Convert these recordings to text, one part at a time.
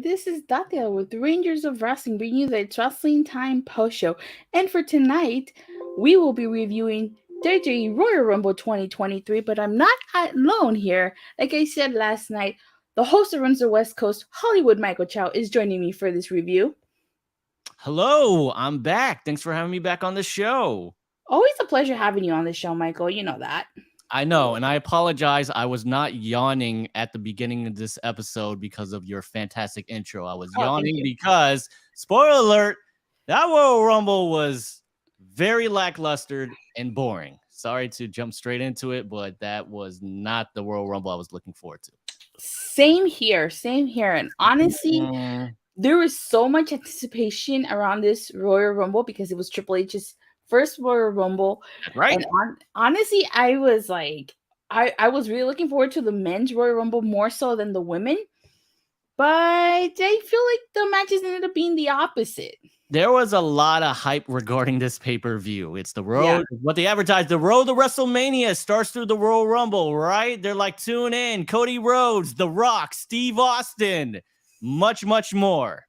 This is Datia with Rangers of Wrestling, bringing you the Wrestling Time post show. And for tonight, we will be reviewing WWE Royal Rumble 2023. But I'm not alone here. Like I said last night, the host that runs the West Coast, Hollywood Michael Chow, is joining me for this review. Hello, I'm back. Thanks for having me back on the show. Always a pleasure having you on the show, Michael. You know that. I know, and I apologize. I was not yawning at the beginning of this episode because of your fantastic intro. I was yawning because, spoiler alert, that Royal Rumble was very lackluster and boring. Sorry to jump straight into it, but that was not the Royal Rumble I was looking forward to. Same here. And honestly, there was so much anticipation around this Royal Rumble because it was Triple H's first Royal Rumble. Right. And honestly, I was like, I was really looking forward to the men's Royal Rumble more so than the women. But I feel like the matches ended up being the opposite. There was a lot of hype regarding this pay-per-view. It's the road, what they advertised, the road to WrestleMania starts through the Royal Rumble, right? They're like, tune in, Cody Rhodes, The Rock, Steve Austin, much, much more.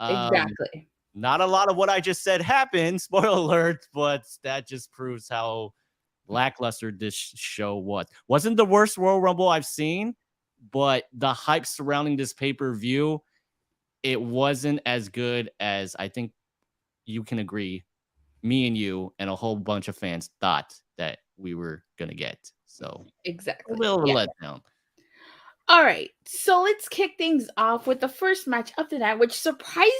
Exactly. Not a lot of what I just said happened, spoiler alert, but that just proves how lackluster this show was. Wasn't the worst Royal Rumble I've seen, but the hype surrounding this pay-per-view, it wasn't as good as I think you can agree, me and you and a whole bunch of fans thought that we were going to get. So exactly. A little letdown. All right, so let's kick things off with the first match of the night, which surprisingly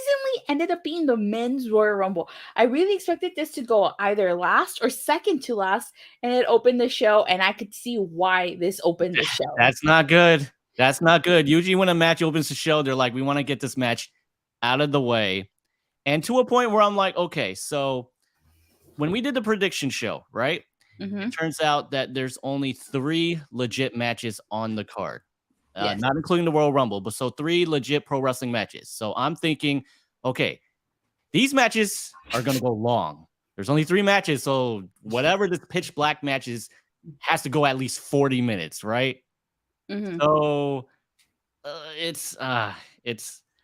ended up being the men's Royal Rumble. I really expected this to go either last or second to last, and it opened the show, and I could see why this opened the show. That's not good. That's not good. Usually when a match opens the show, they're like, we want to get this match out of the way. And to a point where I'm like, okay, so when we did the prediction show, right? It turns out that there's only 3 legit matches on the card. Not including the Royal Rumble, but so 3 legit pro wrestling matches. So I'm thinking, okay, these matches are going to go long. There's only 3 matches, so whatever this pitch black match is has to go at least 40 minutes, right? So it's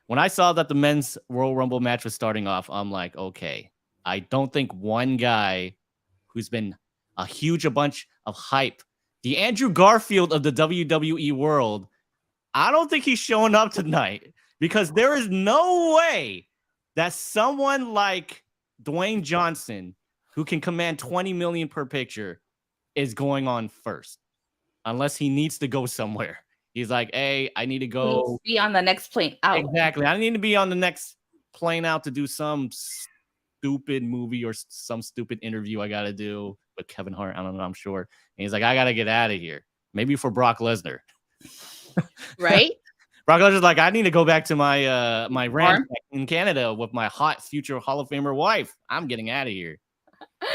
when I saw that the men's Royal Rumble match was starting off, I'm like, okay, I don't think one guy who's been a huge bunch of hype, the Andrew Garfield of the WWE world, I don't think he's showing up tonight because there is no way that someone like Dwayne Johnson, who can command $20 million per picture, is going on first, unless he needs to go somewhere. He's like, hey, I need to go be on the next plane out. Exactly. I need to be on the next plane out to do some stupid movie or some stupid interview I got to do with Kevin Hart. I don't know. I'm sure. And he's like, I got to get out of here. Maybe for Brock Lesnar. Right? Brock Lesnar's like, I need to go back to my my ranch in Canada with my hot future Hall of Famer wife. I'm getting out of here. All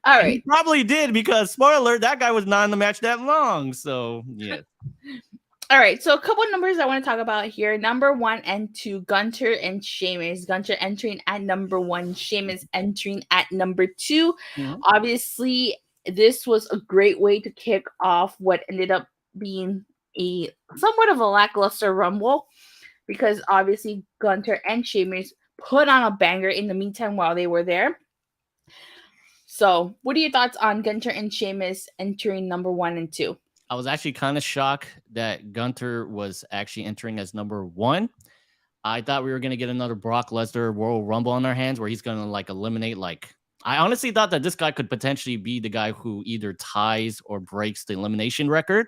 right. And he probably did because, spoiler alert, that guy was not in the match that long. So, yeah. All right, so a couple of numbers I want to talk about here. Number 1 and 2, Gunter and Sheamus. Gunter entering at number 1, Sheamus entering at number 2. Obviously, this was a great way to kick off what ended up being a somewhat of a lackluster Rumble, because obviously Gunter and Sheamus put on a banger in the meantime while they were there. So, what are your thoughts on Gunter and Sheamus entering number 1 and 2? I was actually kind of shocked that Gunter was actually entering as number 1. I thought we were going to get another Brock Lesnar Royal Rumble on our hands where he's going to like eliminate I honestly thought that this guy could potentially be the guy who either ties or breaks the elimination record.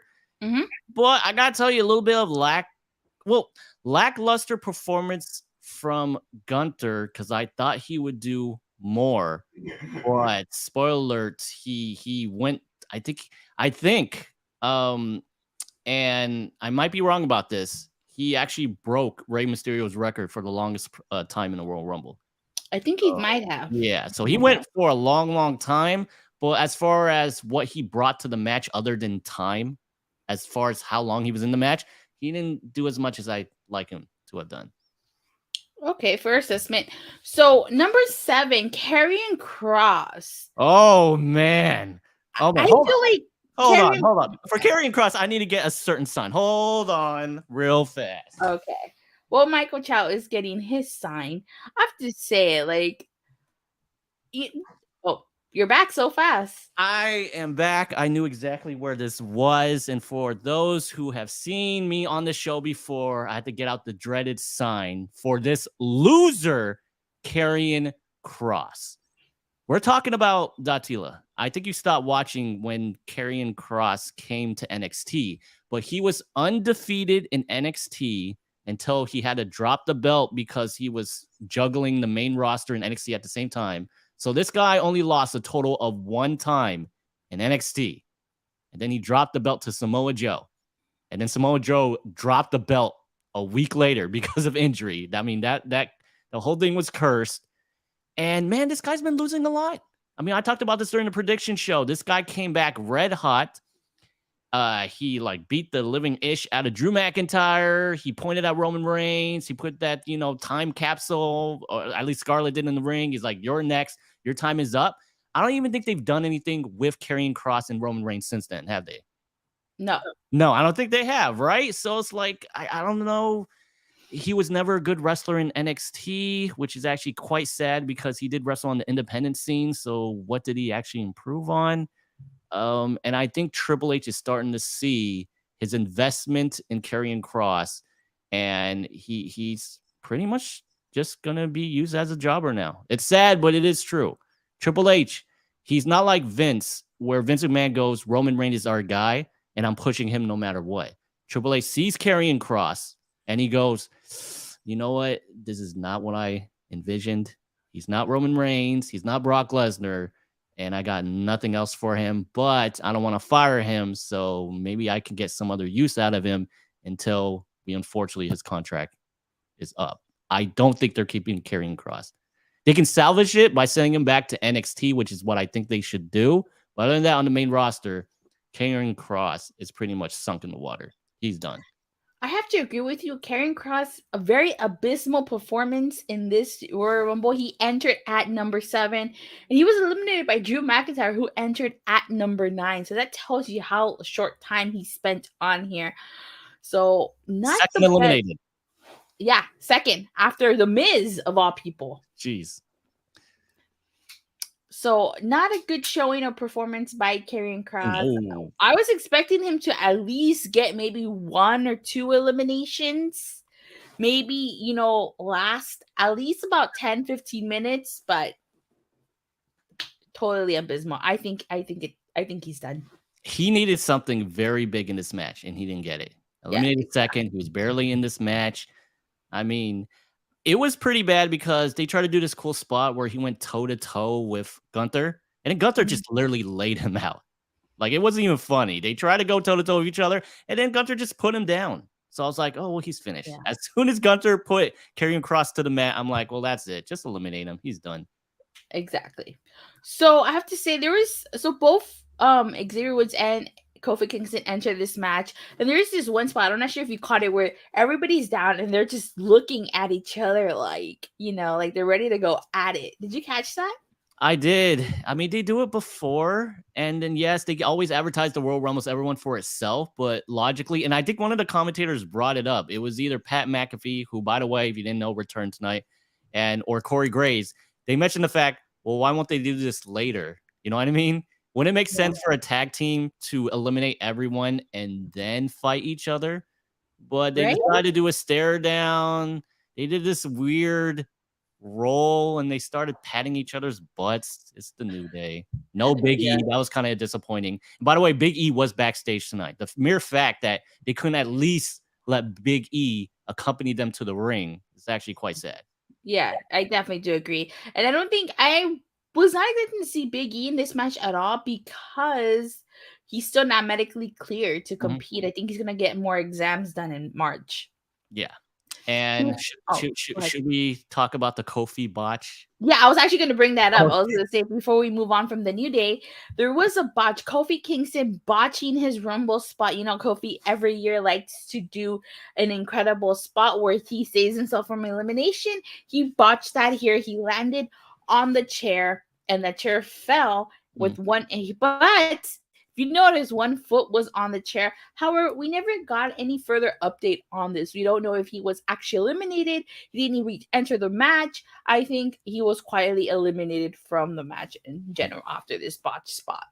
But I got to tell you a little bit of lackluster performance from Gunter because I thought he would do more. But spoiler alert, he went, I think, and I might be wrong about this. He actually broke Rey Mysterio's record for the longest time in the Royal Rumble. I think he might have. Yeah, so he went for a long, long time. But as far as what he brought to the match other than time, as far as how long he was in the match, he didn't do as much as I'd like him to have done. Okay, fair assessment. So, number 7, Karrion Kross. Oh, man. I feel like Hold on. For Karrion Kross, I need to get a certain sign. Hold on real fast. Okay. Well, Michael Chow is getting his sign. I have to say it, like, oh, you're back so fast. I am back. I knew exactly where this was. And for those who have seen me on the show before, I had to get out the dreaded sign for this loser carrying Cross. We're talking about Datila. I think you stopped watching when Karrion Kross came to NXT, but he was undefeated in NXT until he had to drop the belt because he was juggling the main roster and NXT at the same time. So this guy only lost a total of one time in NXT. And then he dropped the belt to Samoa Joe. And then Samoa Joe dropped the belt a week later because of injury. I mean, that the whole thing was cursed. And man, this guy's been losing a lot. I mean, I talked about this during the prediction show. This guy came back red hot. He like beat the living ish out of Drew McIntyre. He pointed at Roman Reigns. He put that, time capsule, or at least Scarlett did in the ring. He's like, you're next. Your time is up. I don't even think they've done anything with Karrion Kross and Roman Reigns since then, have they? No, I don't think they have, right? So it's like, I don't know. He was never a good wrestler in NXT, which is actually quite sad because he did wrestle on the independent scene. So what did he actually improve on? And I think Triple H is starting to see his investment in Karrion Kross, and he's pretty much just going to be used as a jobber now. It's sad, but it is true. Triple H, he's not like Vince, where Vince McMahon goes, Roman Reigns is our guy, and I'm pushing him no matter what. Triple H sees Karrion Kross, and he goes, you know what? This is not what I envisioned. He's not Roman Reigns. He's not Brock Lesnar. And I got nothing else for him, but I don't want to fire him. So maybe I can get some other use out of him until unfortunately his contract is up. I don't think they're keeping Karrion Kross. They can salvage it by sending him back to NXT, which is what I think they should do. But other than that, on the main roster, Karrion Kross is pretty much sunk in the water. He's done. I have to agree with you. Karrion Kross, a very abysmal performance in this Royal Rumble. He entered at number 7, and he was eliminated by Drew McIntyre, who entered at number 9. So that tells you how short time he spent on here. So not second eliminated. Yeah, second after The Miz of all people. Jeez. So not a good showing of performance by Karrion Kross. No. I was expecting him to at least get maybe 1 or 2 eliminations. Maybe, last at least about 10, 15 minutes, but totally abysmal. I think he's done. He needed something very big in this match, and he didn't get it. Eliminated second. He was barely in this match. I mean, it was pretty bad because they tried to do this cool spot where he went toe-to-toe with Gunther, and then Gunther just literally laid him out. Like, it wasn't even funny. They tried to go toe-to-toe with each other, and then Gunther just put him down. So I was like, oh, well, he's finished. Yeah. As soon as Gunther put Karrion Kross to the mat, I'm like, well, that's it. Just eliminate him. He's done. Exactly. So I have to say both Xavier Woods and Kofi Kingston enter this match, and there's this one spot, I'm not sure if you caught it, where everybody's down and they're just looking at each other like, like they're ready to go at it. Did you catch that? I did. I mean, they do it before, and then yes, they always advertise the Royal Rumble, everyone for itself, but logically, and I think one of the commentators brought it up. It was either Pat McAfee, who, by the way, if you didn't know, returned tonight, or Corey Graves. They mentioned the fact, well, why won't they do this later? You know what I mean? Wouldn't it make sense for a tag team to eliminate everyone and then fight each other? But they decided to do a stare down. They did this weird roll, and they started patting each other's butts. It's the New Day. No Big E. That was kind of disappointing. And by the way, Big E was backstage tonight. The mere fact that they couldn't at least let Big E accompany them to the ring is actually quite sad. Yeah, I definitely do agree. And I don't think I was not expecting to see Big E in this match at all because he's still not medically cleared to compete. I think he's going to get more exams done in March. Yeah. And should we talk about the Kofi botch? Yeah, I was actually going to bring that up. I was going to say, before we move on from the New Day, there was a botch. Kofi Kingston botching his Rumble spot. Kofi every year likes to do an incredible spot where he saves himself from elimination. He botched that here. He landed on the chair, and the chair fell with one, but If you notice, one foot was on the chair. However, we never got any further update on this. We don't know if he was actually eliminated. He didn't re-enter the match. I think he was quietly eliminated from the match in general after this botch spot.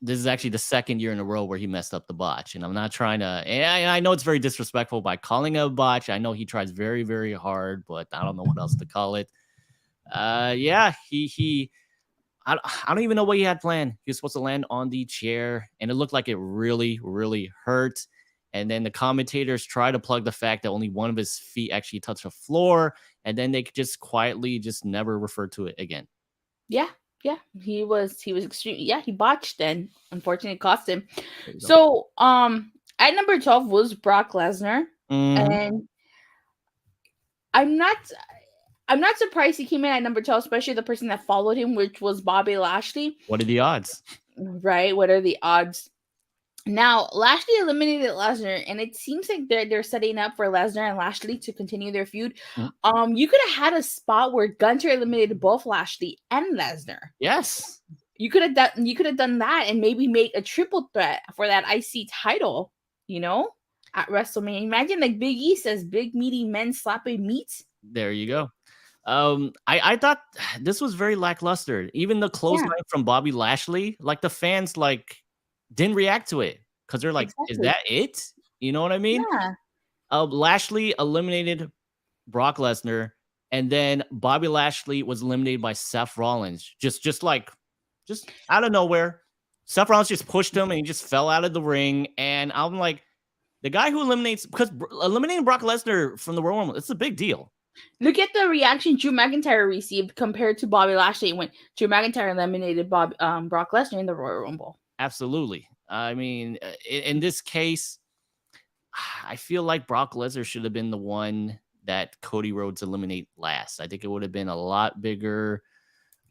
This is actually the second year in a row where he messed up the botch. And I'm not trying to, and I know it's very disrespectful by calling it a botch. I know he tries very, very hard, but I don't know what else to call it. Yeah, I don't even know what he had planned. He was supposed to land on the chair, and it looked like it really, really hurt. And then the commentators try to plug the fact that only one of his feet actually touched the floor, and then they could just quietly just never refer to it again. Yeah, he was extreme. Yeah, he botched, and unfortunately it cost him. So, at number 12 was Brock Lesnar, and I'm not surprised he came in at number 12, especially the person that followed him, which was Bobby Lashley. What are the odds? Right? What are the odds? Now, Lashley eliminated Lesnar, and it seems like they're setting up for Lesnar and Lashley to continue their feud. You could have had a spot where Gunther eliminated both Lashley and Lesnar. Yes. You could have done that and maybe make a triple threat for that IC title, at WrestleMania. Imagine like Big E says, big meaty men slapping meat. There you go. I thought this was very lackluster. Even the clothesline from Bobby Lashley, like the fans didn't react to it because they're like, exactly. Is that it? You know what I mean? Yeah. Lashley eliminated Brock Lesnar, and then Bobby Lashley was eliminated by Seth Rollins. Just out of nowhere. Seth Rollins just pushed him and he just fell out of the ring. And I'm like, the guy who because eliminating Brock Lesnar from the Royal Rumble, it's a big deal. Look at the reaction Drew McIntyre received compared to Bobby Lashley when Drew McIntyre eliminated Brock Lesnar in the Royal Rumble. Absolutely. I mean, in this case, I feel like Brock Lesnar should have been the one that Cody Rhodes eliminate last. I think it would have been a lot bigger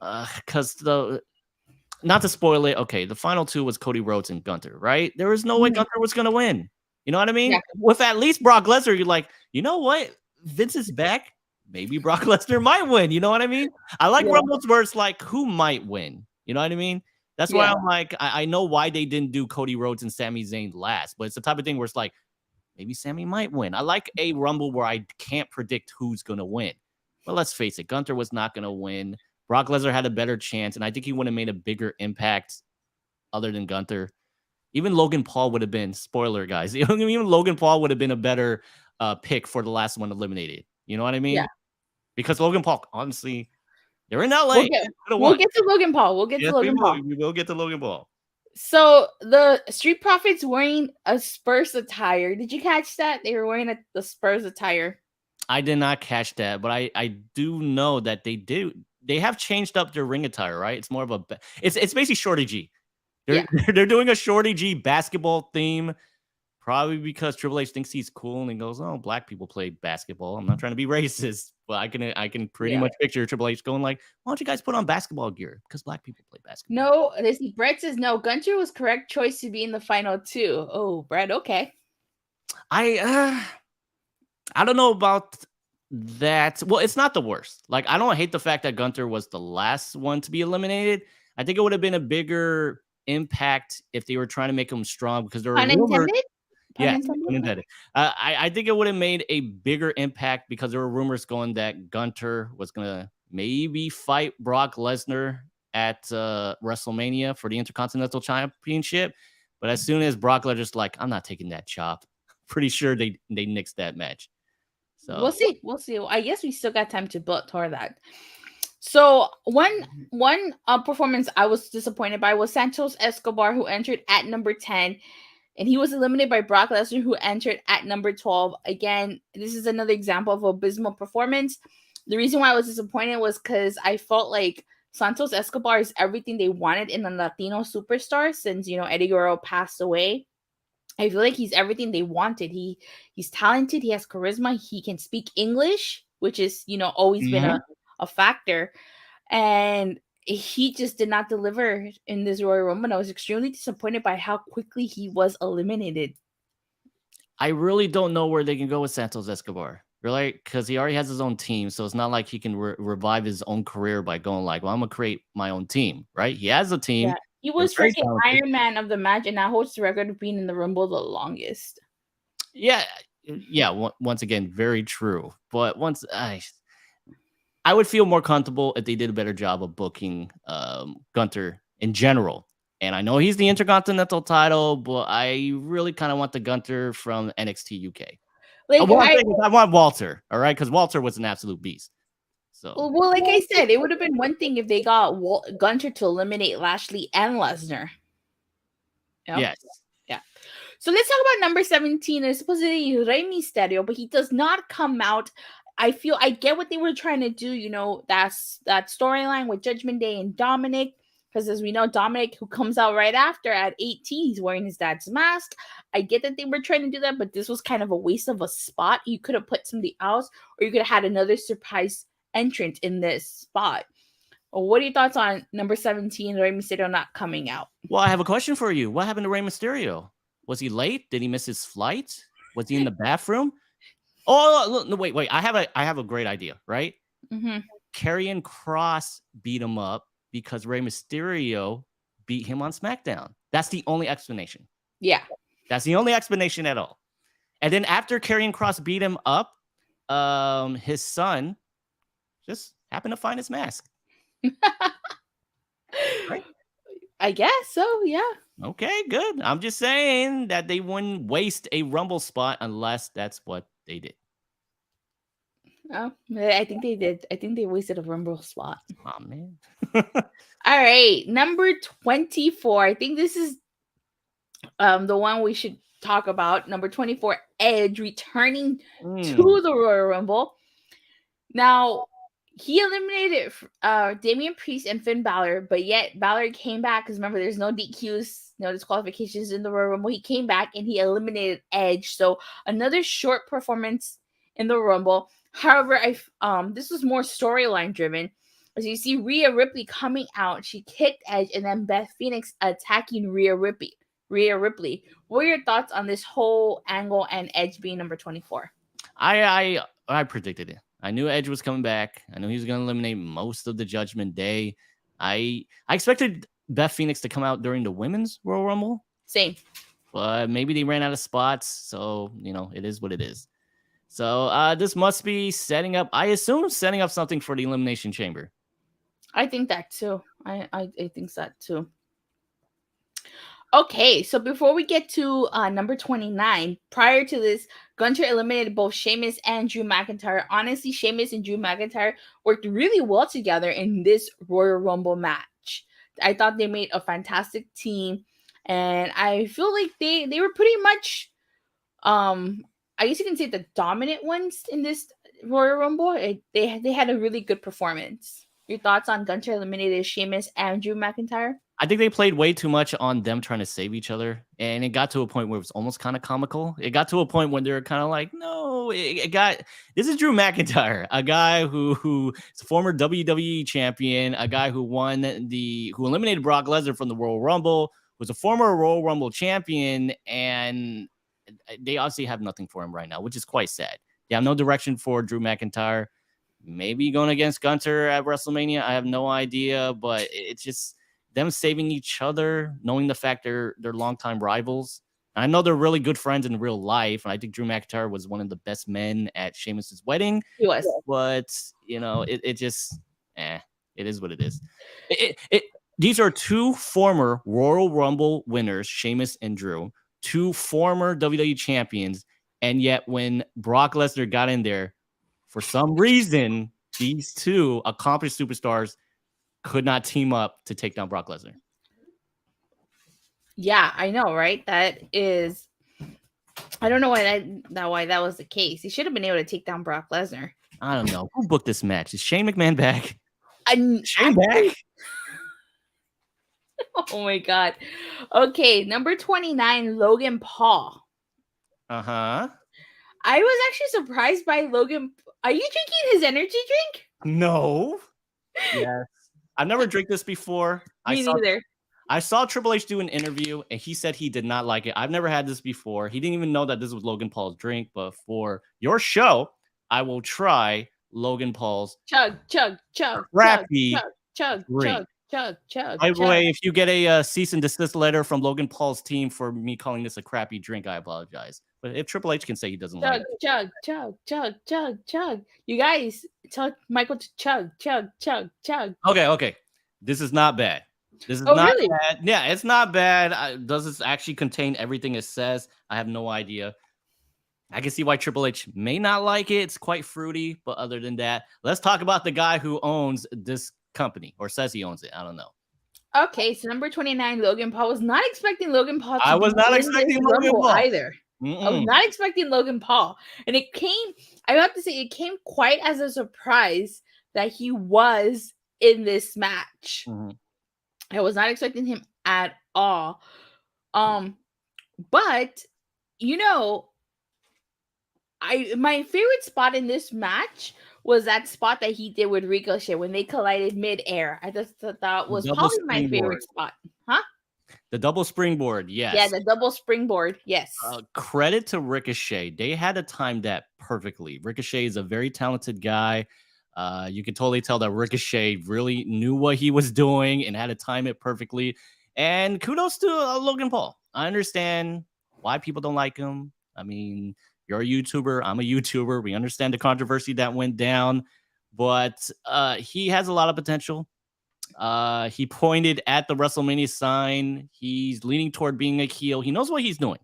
because not to spoil it. Okay, the final two was Cody Rhodes and Gunther, right? There was no way Gunther was going to win. You know what I mean? Yeah. With at least Brock Lesnar, you're like, you know what? Vince is back. Maybe Brock Lesnar might win. You know what I mean? I like Rumbles where it's like, who might win? You know what I mean? That's why I'm like, I know why they didn't do Cody Rhodes and Sami Zayn last, but it's the type of thing where it's like, maybe Sami might win. I like a Rumble where I can't predict who's going to win. But let's face it, Gunther was not going to win. Brock Lesnar had a better chance, and I think he would have made a bigger impact other than Gunther. Even Logan Paul would have been, spoiler, guys, even Logan Paul would have been a better pick for the last one eliminated. You know what I mean? Yeah. Because Logan Paul, honestly, they're in LA. We'll get to Logan Paul. We will get to Logan Paul. So the Street Profits wearing a Spurs attire. Did you catch that? They were wearing the Spurs attire. I did not catch that, but I do know that they do. They have changed up their ring attire, right? It's more of it's basically Shorty G. They're doing a Shorty G basketball theme. Probably because Triple H thinks he's cool and he goes, "Oh, black people play basketball." I'm not trying to be racist, but I can pretty much picture Triple H going like, "Why don't you guys put on basketball gear? Because black people play basketball." No, Brett says no. Gunther was correct choice to be in the final two. Oh, Brett, okay. I don't know about that. Well, it's not the worst. Like, I don't hate the fact that Gunther was the last one to be eliminated. I think it would have been a bigger impact if they were trying to make him strong because there were rumors. Yeah, I think it would have made a bigger impact because there were rumors going that Gunther was going to maybe fight Brock Lesnar at WrestleMania for the Intercontinental Championship. But as soon as Brock Lesnar's like, I'm not taking that chop, pretty sure they nixed that match. So we'll see. I guess we still got time to build toward that. So one performance I was disappointed by was Santos Escobar, who entered at number 10. And he was eliminated by Brock Lesnar, who entered at number 12. Again, this is another example of abysmal performance. The reason why I was disappointed was because I felt like Santos Escobar is everything they wanted in a Latino superstar since, Eddie Guerrero passed away. I feel like he's everything they wanted. He's talented. He has charisma. He can speak English, which is, always been a factor. And he just did not deliver in this Royal Rumble, and I was extremely disappointed by how quickly he was eliminated. I really don't know where they can go with Santos Escobar, really, because he already has his own team, so it's not like he can revive his own career by going like, well, I'm going to create my own team, right? He has a team. He was freaking Iron Man of the match, and now holds the record of being in the Rumble the longest. Yeah. Once again, very true. But I would feel more comfortable if they did a better job of booking Gunther in general. And I know he's the Intercontinental title, but I really kind of want the Gunther from NXT UK. I want Walter, all right? Because Walter was an absolute beast. So, well, like I said, it would have been one thing if they got Gunther to eliminate Lashley and Lesnar. You know? Yes. Yeah. So let's talk about number 17. It's supposedly Rey Mysterio, but he does not come out. I get what they were trying to do. You know, that storyline with Judgment Day and Dominic. Because as we know, Dominic, who comes out right after at 18, he's wearing his dad's mask. I get that they were trying to do that, but this was kind of a waste of a spot. You could have put somebody else, or you could have had another surprise entrant in this spot. What are your thoughts on number 17, Rey Mysterio not coming out? Well, I have a question for you. What happened to Rey Mysterio? Was he late? Did he miss his flight? Was he in the bathroom? Oh, no, wait. I have a great idea, right? Mm-hmm. Karrion Kross beat him up because Rey Mysterio beat him on SmackDown. That's the only explanation. Yeah. That's the only explanation at all. And then after Karrion Kross beat him up, his son just happened to find his mask. Right? I guess so, yeah. Okay, good. I'm just saying that they wouldn't waste a Rumble spot unless that's what they did. Oh, I think they did. I think they wasted a Rumble spot. Oh, man. All right, number 24. I think this is the one we should talk about. Number 24, Edge returning to the Royal Rumble. Now, he eliminated Damian Priest and Finn Balor, but yet Balor came back because remember, there's no DQs, no disqualifications in the Royal Rumble. He came back and he eliminated Edge. So another short performance in the Rumble. However, this was more storyline driven. As you see Rhea Ripley coming out, she kicked Edge, and then Beth Phoenix attacking Rhea Ripley. What are your thoughts on this whole angle and Edge being number 24? I predicted it. I knew Edge was coming back. I knew he was going to eliminate most of the Judgment Day. I expected Beth Phoenix to come out during the Women's Royal Rumble. Same. But maybe they ran out of spots, so, it is what it is. So this must be setting up, I assume, setting up something for the Elimination Chamber. I think that too. I think that too. Okay, so before we get to number 29, prior to this, Gunther eliminated both Sheamus and Drew McIntyre. Honestly, Sheamus and Drew McIntyre worked really well together in this Royal Rumble match. I thought they made a fantastic team, and I feel like they were pretty much, I guess you can say, the dominant ones in this Royal Rumble. They had a really good performance. Your thoughts on Gunther eliminated Sheamus and Drew McIntyre? I think they played way too much on them trying to save each other. And it got to a point where it was almost kind of comical. It got to a point when they were kind of like, no, this is Drew McIntyre, a guy who is a former WWE champion, a guy who eliminated Brock Lesnar from the Royal Rumble, was a former Royal Rumble champion. And they obviously have nothing for him right now, which is quite sad. They have no direction for Drew McIntyre. Maybe going against Gunther at WrestleMania. I have no idea, but it's just them saving each other, knowing the fact they're longtime rivals. And I know they're really good friends in real life, and I think Drew McIntyre was one of the best men at Sheamus's wedding. He was. But, it just, it is what it is. These are two former Royal Rumble winners, Sheamus and Drew, two former WWE champions, and yet when Brock Lesnar got in there, for some reason, these two accomplished superstars could not team up to take down Brock Lesnar. Yeah, I know, right? That is, I don't know why that was the case. He should have been able to take down Brock Lesnar. I don't know. Who booked this match? Is Shane McMahon back? Shane back? Oh my God. Okay, number 29, Logan Paul. Uh-huh. I was actually surprised by Logan. Are you drinking his energy drink? No. Yes. I've never drank this before. Me neither. I saw Triple H do an interview, and he said he did not like it. I've never had this before. He didn't even know that this was Logan Paul's drink, but for your show, I will try Logan Paul's chug, crappy chug. Chug, chug, By the chug. way, if you get a cease and desist letter from Logan Paul's team for me calling this a crappy drink, I apologize. But if Triple H can say he doesn't like Chug, it. chug, chug, chug, chug, chug. You guys, tell Michael to chug, chug, chug, chug. Okay. This is not bad. This is not really? bad. Yeah, it's not bad. Does this actually contain everything it says? I have no idea. I can see why Triple H may not like it. It's quite fruity, but other than that, let's talk about the guy who owns this company or says he owns it. I don't know. Okay, so number 29, Logan Paul. Was not expecting Logan Paul to I was not expecting Logan Paul either. I was not expecting Logan Paul. And it came, I have to say, it came quite as a surprise that he was in this match. Mm-hmm. I was not expecting him at all. But my favorite spot in this match was that spot that he did with Ricochet when they collided mid-air. I just thought that was probably my favorite spot. Huh? The double springboard, yes. Yeah, the double springboard, yes. Credit to Ricochet. They had to time that perfectly. Ricochet is a very talented guy. You can totally tell that Ricochet really knew what he was doing and had to time it perfectly. And kudos to Logan Paul. I understand why people don't like him. I mean, you're a YouTuber. I'm a YouTuber. We understand the controversy that went down. But he has a lot of potential. He pointed at the WrestleMania sign. He's leaning toward being a heel. He knows what he's doing.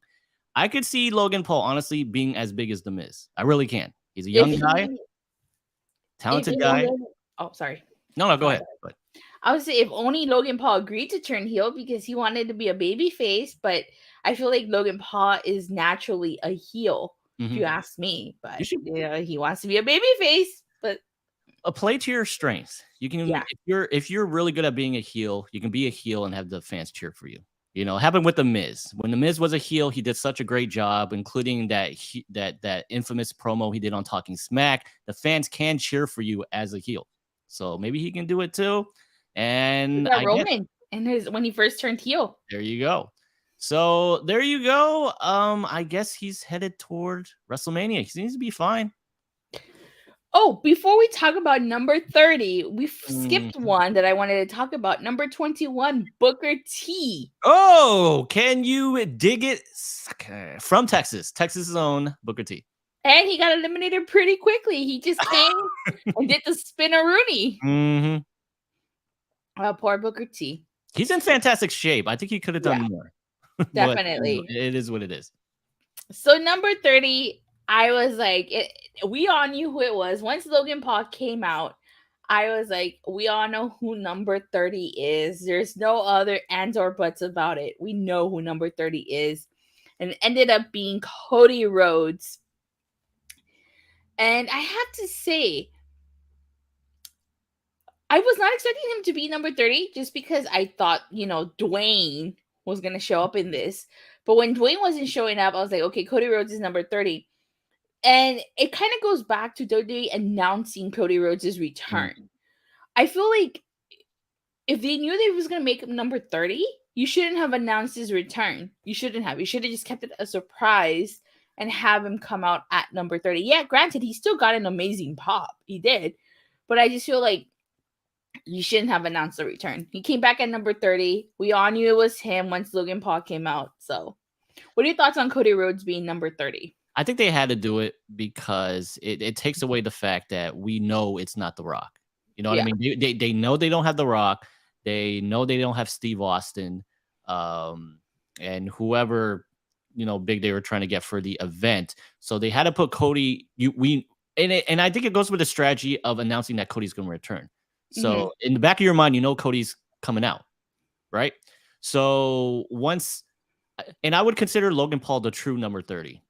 I could see Logan Paul, honestly, being as big as The Miz. I really can. He's a young guy. Talented guy. Oh, sorry. No, go ahead. I would say if only Logan Paul agreed to turn heel because he wanted to be a baby face, but I feel like Logan Paul is naturally a heel, if you ask me. But he wants to be a baby face. But play to your strengths. You can, if you're really good at being a heel, you can be a heel and have the fans cheer for you. You know, happened with The Miz. When The Miz was a heel, he did such a great job, including that infamous promo he did on Talking Smack. The fans can cheer for you as a heel, so maybe he can do it too. And Roman when he first turned heel. There you go. So there you go. I guess he's headed toward WrestleMania. He seems to be fine. Oh, before we talk about number 30, we skipped one that I wanted to talk about. Number 21, Booker T. Oh, can you dig it? From Texas's own Booker T. And he got eliminated pretty quickly. He just came and did the spin-a-rooney. Poor Booker T. He's in fantastic shape. I think he could have done more. Definitely. It is what it is. So number 30, I was like, we all knew who it was. Once Logan Paul came out, I was like, we all know who number 30 is. There's no other ands or buts about it. We know who number 30 is. And it ended up being Cody Rhodes. And I have to say, I was not expecting him to be number 30 just because I thought, Dwayne was going to show up in this. But when Dwayne wasn't showing up, I was like, okay, Cody Rhodes is number 30. And it kind of goes back to WWE announcing Cody Rhodes' return. I feel like if they knew they was going to make him number 30, you shouldn't have announced his return. You shouldn't have. You should have just kept it a surprise and have him come out at number 30. Yeah, granted, he still got an amazing pop. He did. But I just feel like you shouldn't have announced the return. He came back at number 30. We all knew it was him once Logan Paul came out. So what are your thoughts on Cody Rhodes being number 30? I think they had to do it because it takes away the fact that we know it's not The Rock. You know what I mean? They know they don't have The Rock. They know they don't have Steve Austin, and whoever big they were trying to get for the event. So they had to put Cody. And I think it goes with the strategy of announcing that Cody's going to return. So in the back of your mind, Cody's coming out, right? So and I would consider Logan Paul the true number 30.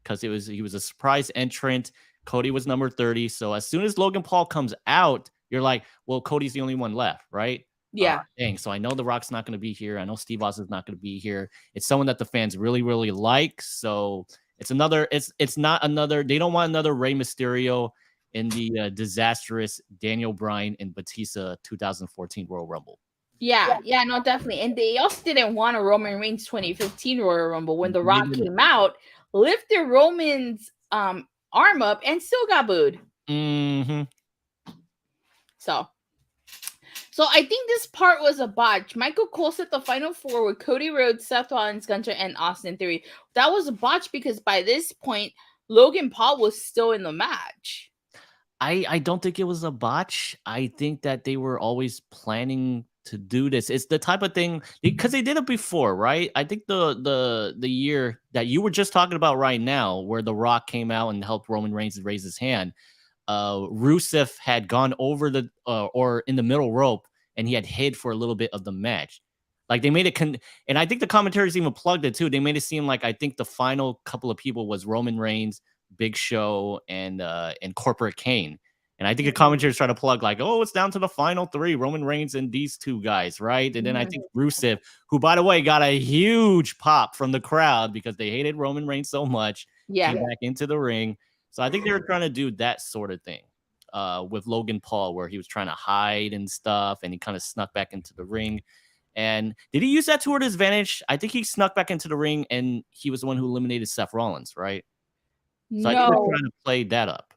Because he was a surprise entrant. Cody was number 30. So as soon as Logan Paul comes out, you're like, well, Cody's the only one left, right? Yeah. Dang. So I know The Rock's not going to be here. I know Steve Austin's not going to be here. It's someone that the fans really, really like. So it's not another. They don't want another Rey Mysterio in the disastrous Daniel Bryan and Batista 2014 Royal Rumble. Yeah, no, definitely. And they also didn't want a Roman Reigns 2015 Royal Rumble when The Rock came out. Lifted Roman's arm up and still got booed. Mm-hmm. So So I think this part was a botch. Michael Cole set the final four with Cody Rhodes, Seth Rollins, Gunther, and Austin Theory. That was a botch because by this point, Logan Paul was still in the match. I don't think it was a botch. I think that they were always planning to do this. It's the type of thing because they did it before, right? I think the year that you were just talking about right now, where The Rock came out and helped Roman Reigns raise his hand, Rusev had gone over the or in the middle rope and he had hid for a little bit of the match. Like they made it, and I think the commentaries even plugged it too. They made it seem like I think the final couple of people was Roman Reigns, Big Show, and Corporate Kane. And I think the commentators try to plug like, oh, it's down to the final three, Roman Reigns and these two guys, right? And then I think Rusev, who by the way got a huge pop from the crowd because they hated Roman Reigns so much, came back into the ring. So I think they were trying to do that sort of thing with Logan Paul, where he was trying to hide and stuff, and he kind of snuck back into the ring. And did he use that to his advantage? I think he snuck back into the ring, and he was the one who eliminated Seth Rollins, right? So I think they're trying to play that up.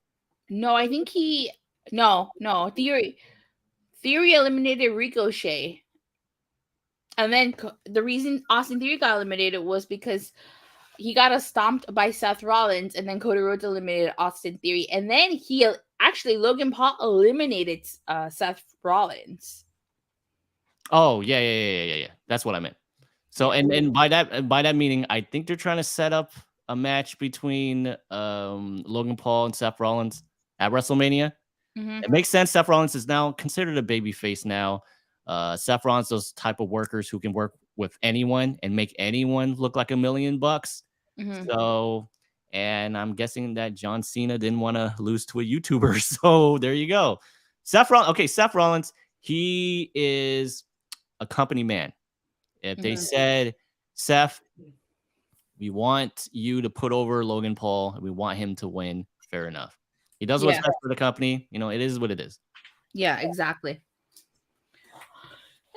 No, I think no. Theory eliminated Ricochet. And then the reason Austin Theory got eliminated was because he got stomped by Seth Rollins, and then Cody Rhodes eliminated Austin Theory. And then Logan Paul eliminated Seth Rollins. Oh, yeah. That's what I meant. So, and by that meaning, I think they're trying to set up a match between Logan Paul and Seth Rollins at WrestleMania. It makes sense. Seth Rollins is now considered a babyface now. Seth Rollins, those type of workers who can work with anyone and make anyone look like $1 million. So, and I'm guessing that John Cena didn't want to lose to a YouTuber. So there you go. Seth Rollins, he is a company man. If they said, Seth, we want you to put over Logan Paul and we want him to win, fair enough. He does what's best for the company. You know, it is what it is. Yeah, exactly.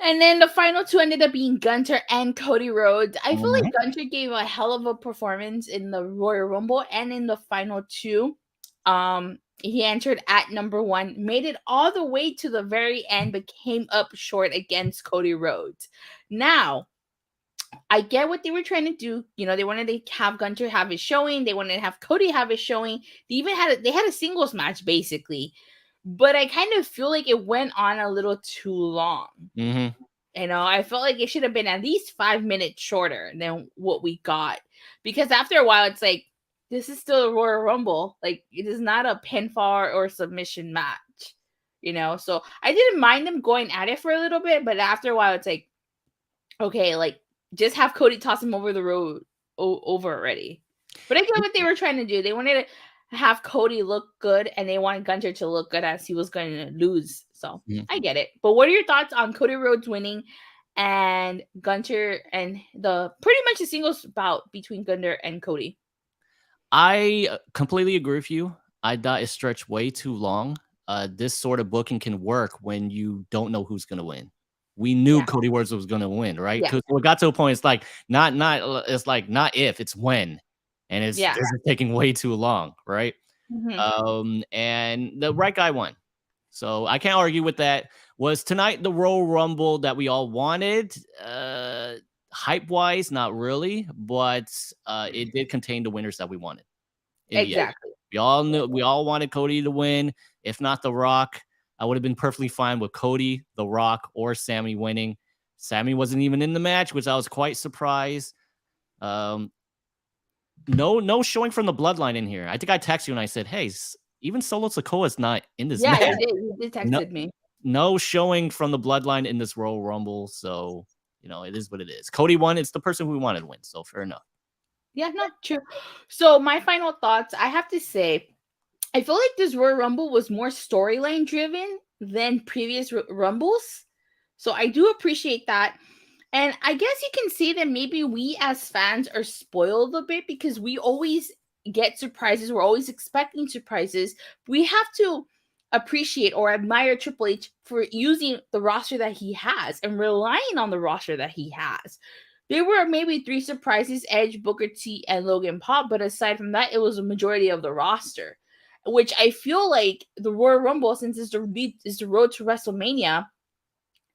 And then the final two ended up being Gunther and Cody Rhodes. I feel like Gunther gave a hell of a performance in the Royal Rumble and in the final two. He entered at number 1, made it all the way to the very end, but came up short against Cody Rhodes. Now, I get what they were trying to do. You know, they wanted to have Gunther have his showing. They wanted to have Cody have his showing. They even had a singles match, basically. But I kind of feel like it went on a little too long. You know, I felt like it should have been at least 5 minutes shorter than what we got. Because after a while, it's like, this is still a Royal Rumble. Like, it is not a pinfall or submission match. You know, so I didn't mind them going at it for a little bit. But after a while, it's like, okay, like, just have Cody toss him over the road over already. But I get what they were trying to do. They wanted to have Cody look good, and they wanted Gunther to look good as he was going to lose. So I get it. But what are your thoughts on Cody Rhodes winning and Gunther and pretty much a singles bout between Gunther and Cody? I completely agree with you. I thought it stretched way too long. This sort of booking can work when you don't know who's going to win. We knew Cody Rhodes was going to win, right? Because we got to a point, it's like not if, it's when, and it's taking way too long, right? And the right guy won, so I can't argue with that. Was tonight the Royal Rumble that we all wanted? Hype wise, not really, but it did contain the winners that we wanted. Exactly. We all wanted Cody to win. If not The Rock, I would have been perfectly fine with Cody, The Rock, or Sami winning. Sami wasn't even in the match, which I was quite surprised. No showing from the Bloodline in here. I think I texted you and I said, hey, even Solo Sikoa's not in this match. Yeah, you did texted me. No showing from the Bloodline in this Royal Rumble, so, you know, it is what it is. Cody won. It's the person who we wanted to win, so fair enough. Yeah, not true. So my final thoughts, I have to say, I feel like this Royal Rumble was more storyline driven than previous Rumbles. So I do appreciate that. And I guess you can say that maybe we as fans are spoiled a bit because we always get surprises. We're always expecting surprises. We have to appreciate or admire Triple H for using the roster that he has and relying on the roster that he has. There were maybe 3 surprises, Edge, Booker T, and Logan Paul. But aside from that, it was a majority of the roster, which I feel like the Royal Rumble, since it's the road to WrestleMania,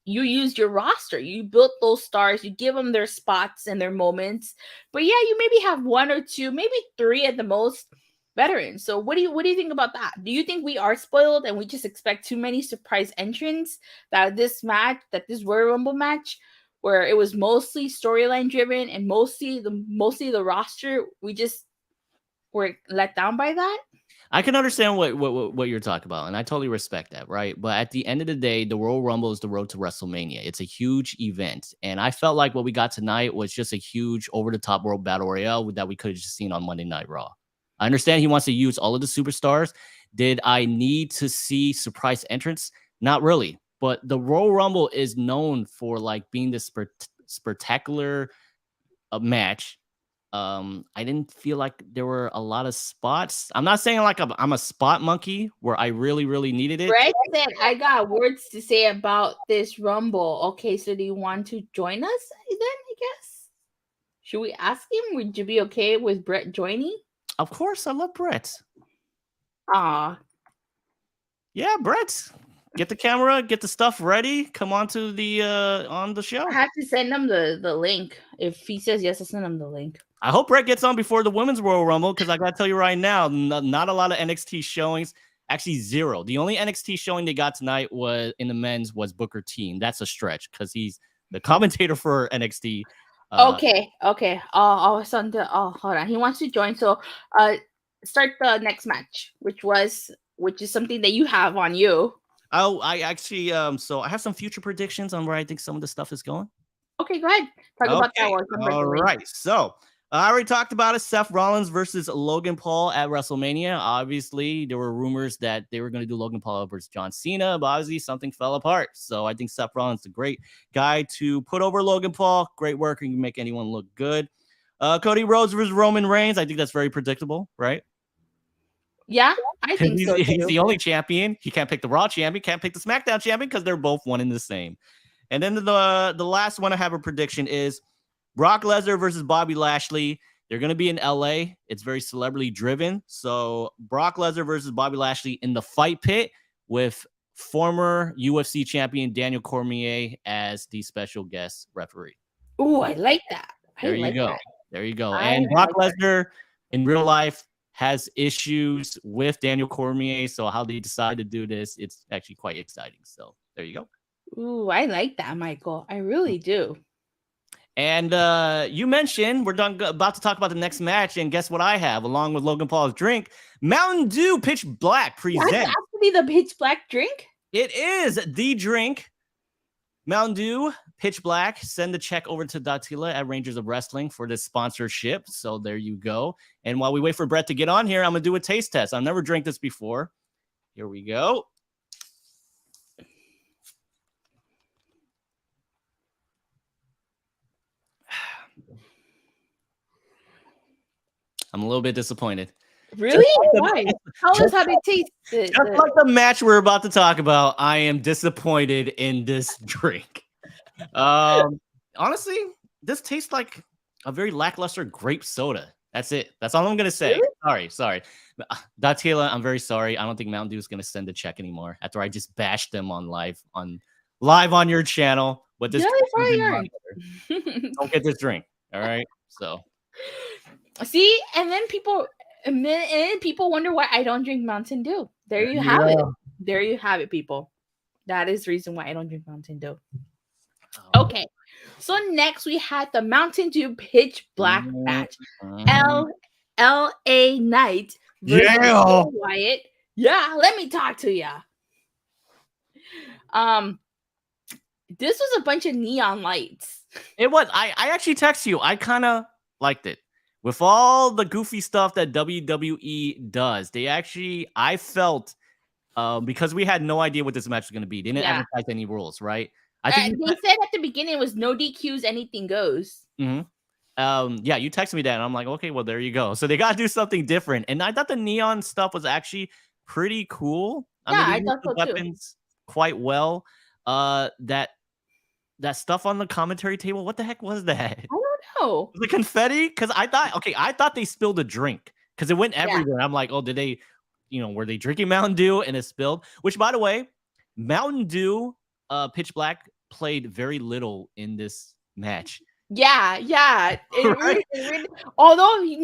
you used your roster. You built those stars. You give them their spots and their moments. But yeah, you maybe have one or two, maybe three at the most veterans. So what do you think about that? Do you think we are spoiled and we just expect too many surprise entrants, that this Royal Rumble match, where it was mostly storyline driven and mostly the roster, we just were let down by that? I can understand what you're talking about, and I totally respect that, right? But at the end of the day, the Royal Rumble is the road to WrestleMania. It's a huge event, and I felt like what we got tonight was just a huge over-the-top World Battle Royale that we could have just seen on Monday Night Raw. I understand he wants to use all of the superstars. Did I need to see surprise entrants? Not really. But the Royal Rumble is known for like being this spectacular match. I didn't feel like there were a lot of spots. I'm not saying like I'm a spot monkey where I really, really needed it. Brett said, I got words to say about this Rumble. Okay, so do you want to join us then, I guess? Should we ask him? Would you be okay with Brett joining? Of course, I love Brett. Aw. Yeah, Brett. Get the camera, get the stuff ready. Come on to the on the show. I have to send him the link. If he says yes, I'll send him the link. I hope Brett gets on before the Women's Royal Rumble, because I got to tell you right now, not a lot of NXT showings. Actually, zero. The only NXT showing they got tonight was in the men's was Booker T, and that's a stretch because he's the commentator for NXT. Okay. Hold on. He wants to join. So, start the next match, which is something that you have on you. Oh, I actually, so I have some future predictions on where I think some of the stuff is going. Okay, go ahead. Talk about that one. All right. So I already talked about it. Seth Rollins versus Logan Paul at WrestleMania. Obviously, there were rumors that they were going to do Logan Paul versus John Cena, but obviously something fell apart. So I think Seth Rollins is a great guy to put over Logan Paul. Great work. And can make anyone look good. Cody Rhodes versus Roman Reigns. I think that's very predictable, right? Yeah, I think so. He's the only champion. He can't pick the Raw champion, can't pick the SmackDown champion because they're both one and the same. And then the last one I have a prediction is Brock Lesnar versus Bobby Lashley. They're going to be in LA. It's very celebrity driven. So Brock Lesnar versus Bobby Lashley in the fight pit with former UFC champion Daniel Cormier as the special guest referee. Oh, I like that. There you go. And Brock Lesnar in real life has issues with Daniel Cormier. So how they decide to do this, it's actually quite exciting. So there you go. Ooh, I like that, Michael. I really do. And you mentioned we're about to talk about the next match, and guess what I have along with Logan Paul's drink? Mountain Dew Pitch Black presents. That has to be the Pitch Black drink? It is the drink. Mountain Dew Pitch Black. Send the check over to Datila at Rangers of Wrestling for this sponsorship. So there you go. And while we wait for Brett to get on here, I'm going to do a taste test. I've never drank this before. Here we go. I'm a little bit disappointed. Really? Why? Tell us how they taste. Just like the match we're about to talk about, I am disappointed in this drink. Honestly, this tastes like a very lackluster grape soda. That's it. That's all I'm gonna say. Really? Sorry. Datila, I'm very sorry. I don't think Mountain Dew is gonna send a check anymore after I just bashed them on live on your channel. But this don't get this drink. All right. So see, and then people wonder why I don't drink Mountain Dew. There you have it. There you have it, people. That is the reason why I don't drink Mountain Dew. Okay. So next we had the Mountain Dew Pitch Black match. LA Knight versus Wyatt. Yeah, let me talk to ya. This was a bunch of neon lights. It was. I actually text you. I kind of liked it. With all the goofy stuff that WWE does, I felt, because we had no idea what this match was going to be. They didn't advertise any rules, right? I think they said at the beginning it was no DQs, anything goes. Mm-hmm. Yeah, you texted me that, and I'm like, okay, well, there you go. So they got to do something different. And I thought the neon stuff was actually pretty cool. I thought so weapons too. Quite well. That stuff on the commentary table, what the heck was that? I don't know. The confetti? Because I thought they spilled a drink because it went everywhere. I'm like, oh, did they, were they drinking Mountain Dew and it spilled? Which, by the way, Mountain Dew Pitch Black played very little in this match. Yeah. Right? Although, you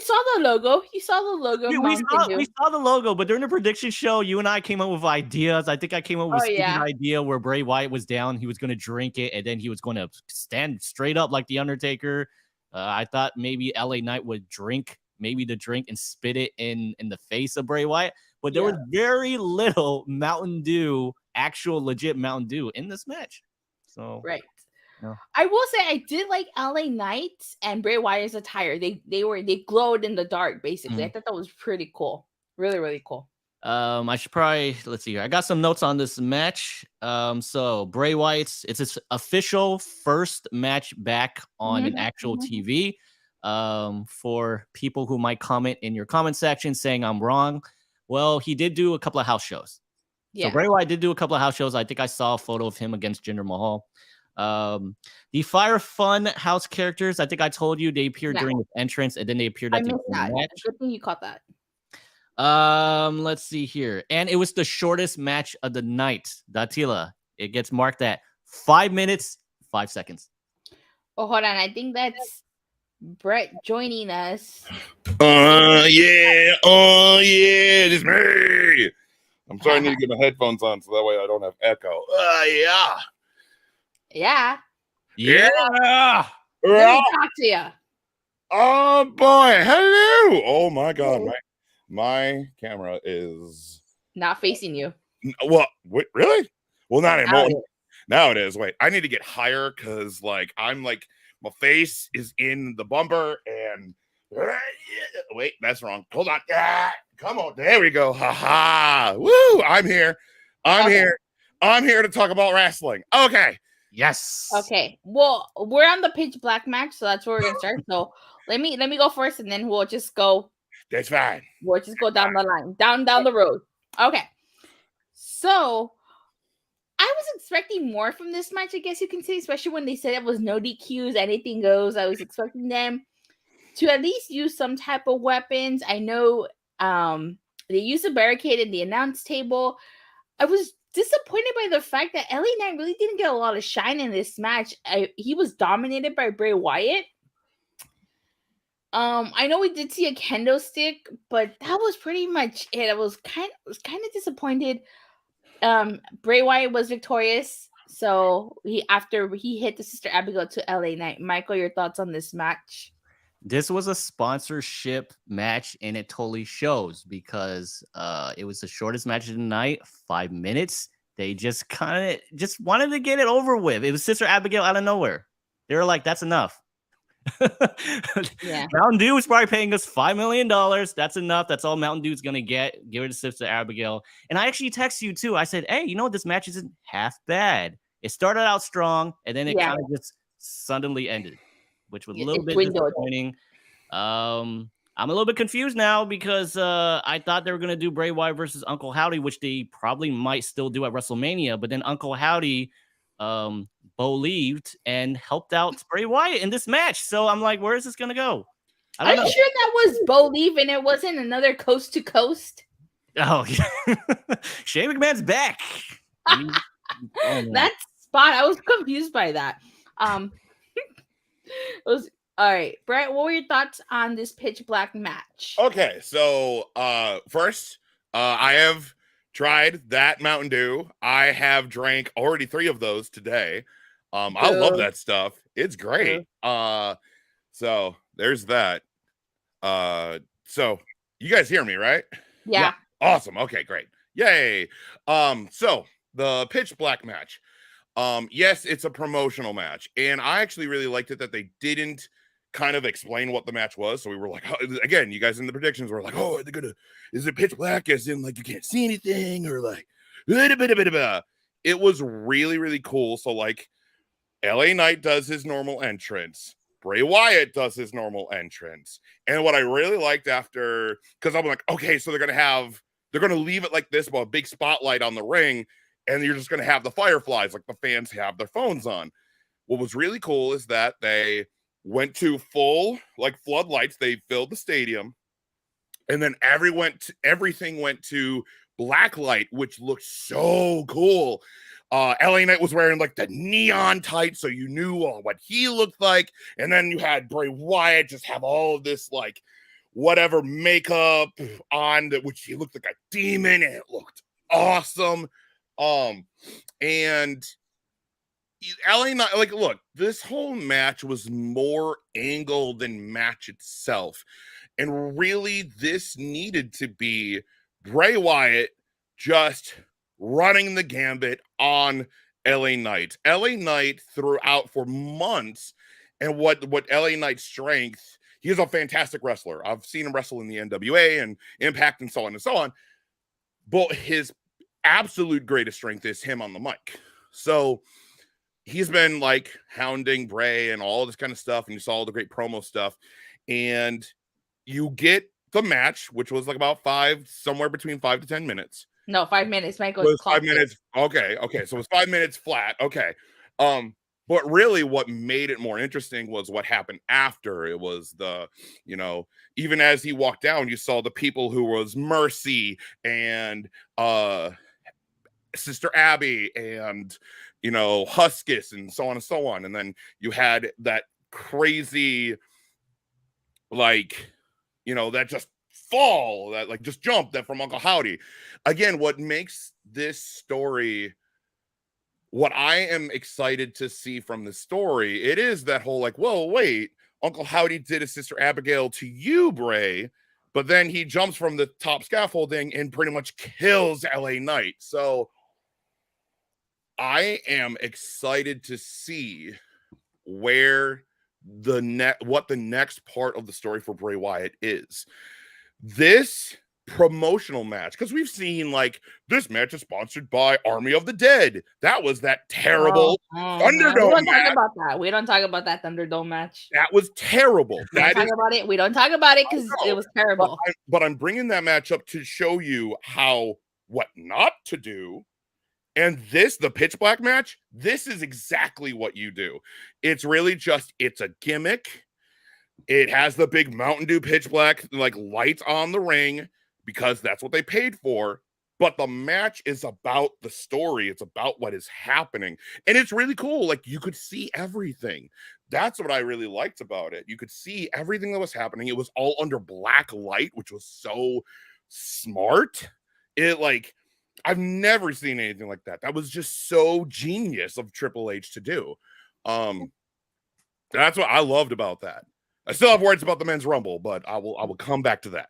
saw the logo. You saw the logo. We Mountain Dew. saw the logo, but during the prediction show, you and I came up with ideas. I think I came up with a stupid idea where Bray Wyatt was down. He was going to drink it, and then he was going to stand straight up like The Undertaker. I thought maybe LA Knight would drink maybe the drink and spit it in the face of Bray Wyatt. But there was very little Mountain Dew, actual legit Mountain Dew in this match. So right. No. I will say I did like LA Knight and Bray Wyatt's attire. They glowed in the dark, basically. I thought that was pretty cool. Really, really cool. I should probably let's see here. I got some notes on this match. So Bray Wyatt's it's his official first match back on an actual TV. For people who might comment in your comment section saying I'm wrong. Well, he did do a couple of house shows. Yeah. So Bray Wyatt did do a couple of house shows. I think I saw a photo of him against Jinder Mahal. The Fire Fun house characters, I think I told you they appeared during his entrance and then they appeared at the match. Good thing you caught that. Let's see here. And it was the shortest match of the night. Datila, it gets marked at 5 minutes, 5 seconds. Oh, hold on. I think that's Brett joining us. Yeah. It's me. I'm sorry, I need to get my headphones on so that way I don't have echo. Yeah. Yeah. Yeah. Let me talk to you. Oh boy. Hello. Oh my God. My camera is not facing you. What? Wait, really? Well, not anymore. Now it is. Wait, I need to get higher because I'm like my face is in the bumper and wait, that's wrong. Hold on. Come on. There we go. Ha. Woo. I'm here. I'm here to talk about wrestling. Okay. Yes. Okay. Well, we're on the pitch black match, so that's where we're gonna start. So let me go first, and then we'll just go. That's fine. We'll just go down the line, down the road. Okay. So I was expecting more from this match, I guess you can say, especially when they said it was no DQs, anything goes. I was expecting them to at least use some type of weapons. I know they used a barricade in the announce table. I was disappointed by the fact that LA Knight really didn't get a lot of shine in this match. He was dominated by Bray Wyatt. I know we did see a kendo stick, but that was pretty much it. I was kind of disappointed. Bray Wyatt was victorious, so after he hit the Sister Abigail to LA Knight. Michael, your thoughts on this match? This was a sponsorship match, and it totally shows because it was the shortest match of the night, 5 minutes. They just wanted to get it over with. It was Sister Abigail out of nowhere. They were like, "That's enough." Yeah. Mountain Dew is probably paying us $5 million. That's enough. That's all Mountain Dew is gonna get. Give it to Sister Abigail. And I actually texted you too. I said, "Hey, this match isn't half bad. It started out strong, and then it kind of just suddenly ended." Which was a little bit disappointing. I'm a little bit confused now because I thought they were going to do Bray Wyatt versus Uncle Howdy, which they probably might still do at WrestleMania. But then Uncle Howdy believed and helped out Bray Wyatt in this match. So I'm like, where is this going to go? Are you sure that was believe and it wasn't another coast to coast? Oh, yeah. Shane McMahon's back. That spot, I was confused by that. It was all right, Brett. What were your thoughts on this pitch black match? Okay, so first, I have tried that Mountain Dew. I have drank already 3 of those today. I love that stuff. It's great. So there's that. So you guys hear me, right? Yeah. Awesome. Okay, great. Yay. So the pitch black match. Yes, it's a promotional match, and I actually really liked it that they didn't kind of explain what the match was. So we were like, oh, again, you guys in the predictions were like, oh, is it pitch black as in like you can't see anything or like it was really, really cool. So like LA Knight does his normal entrance, Bray Wyatt does his normal entrance, and what I really liked after, because I'm like, okay, so they're gonna leave it like this, but a big spotlight on the ring. And you're just going to have the fireflies like the fans have their phones on. What was really cool is that they went to full like floodlights. They filled the stadium. And then everything went to black light, which looked so cool. LA Knight was wearing like the neon tights, so you knew what he looked like. And then you had Bray Wyatt just have all of this like whatever makeup on, which he looked like a demon, and it looked awesome. And LA Knight, like, look, this whole match was more angle than match itself. And really, this needed to be Bray Wyatt just running the gambit on LA Knight. LA Knight throughout for months, and what LA Knight's strength, he is a fantastic wrestler. I've seen him wrestle in the NWA and Impact and so on and so on. But his absolute greatest strength is him on the mic. So he's been like hounding Bray and all this kind of stuff, and you saw all the great promo stuff. And you get the match, which was like about somewhere between 5 to 10 minutes. No, 5 minutes. Michael, it was 5 minutes. Okay. So it was 5 minutes flat. Okay. But really what made it more interesting was what happened after. It was the, even as he walked down, you saw the people who was Mercy and Sister Abby and, Huskus and so on and so on. And then you had that crazy, like, that just fall, that like just jump that from Uncle Howdy. Again, what makes this story, what I am excited to see from the story, it is that whole like, whoa, wait, Uncle Howdy did his Sister Abigail to you, Bray, but then he jumps from the top scaffolding and pretty much kills LA Knight. So I am excited to see what the next part of the story for Bray Wyatt is. This promotional match, because we've seen like this match is sponsored by Army of the Dead. That was that terrible Thunderdome match. We don't talk about that Thunderdome match. That was terrible. We don't talk about it because it was terrible. But I'm bringing that match up to show you what not to do. And the pitch black match, this is exactly what you do. It's really it's a gimmick. It has the big Mountain Dew pitch black like lights on the ring because that's what they paid for. But the match is about the story. It's about what is happening. And it's really cool. Like, you could see everything. That's what I really liked about it. You could see everything that was happening. It was all under black light, which was so smart. I've never seen anything like that. That was just so genius of Triple H to do. That's what I loved about that. I still have words about the men's rumble, but I will come back to that.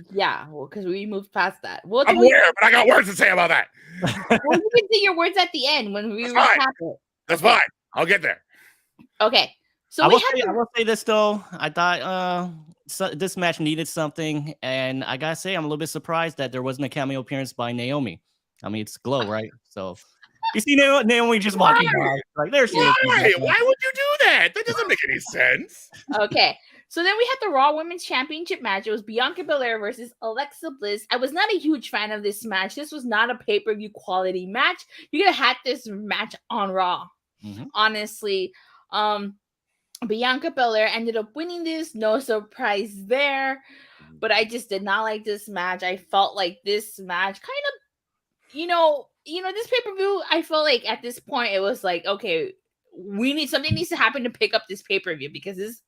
Yeah, well, because we moved past that. I'm aware, but I got words to say about that. Well, you can say your words at the end when we recap it. That's fine. I'll get there. Okay. So I will say this though. I thought this match needed something, and I gotta say I'm a little bit surprised that there wasn't a cameo appearance by Naomi. I mean, it's Glow, right? So you see Naomi just walking by, like there she is. Why would you do that? That doesn't make any sense. Okay. So then we had the Raw Women's Championship match. It was Bianca Belair versus Alexa Bliss. I was not a huge fan of this match. This was not a pay-per-view quality match. You could have had this match on Raw. Mm-hmm. Honestly. Bianca Belair ended up winning this. No surprise there. But I just did not like this match. I felt like this match kind of, this pay-per-view, I felt like at this point it was like, okay, something needs to happen to pick up this pay-per-view because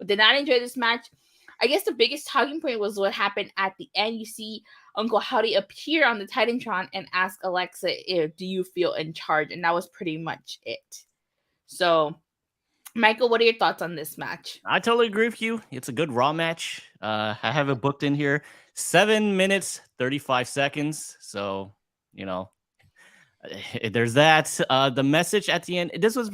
did not enjoy this match. I guess the biggest talking point was what happened at the end. You see Uncle Howdy appear on the Titantron and ask Alexa, do you feel in charge? And that was pretty much it. So, Michael, what are your thoughts on this match? I totally agree with you. It's a good Raw match. I have it booked in here. 7 minutes, 35 seconds. So, there's that. The message at the end, this was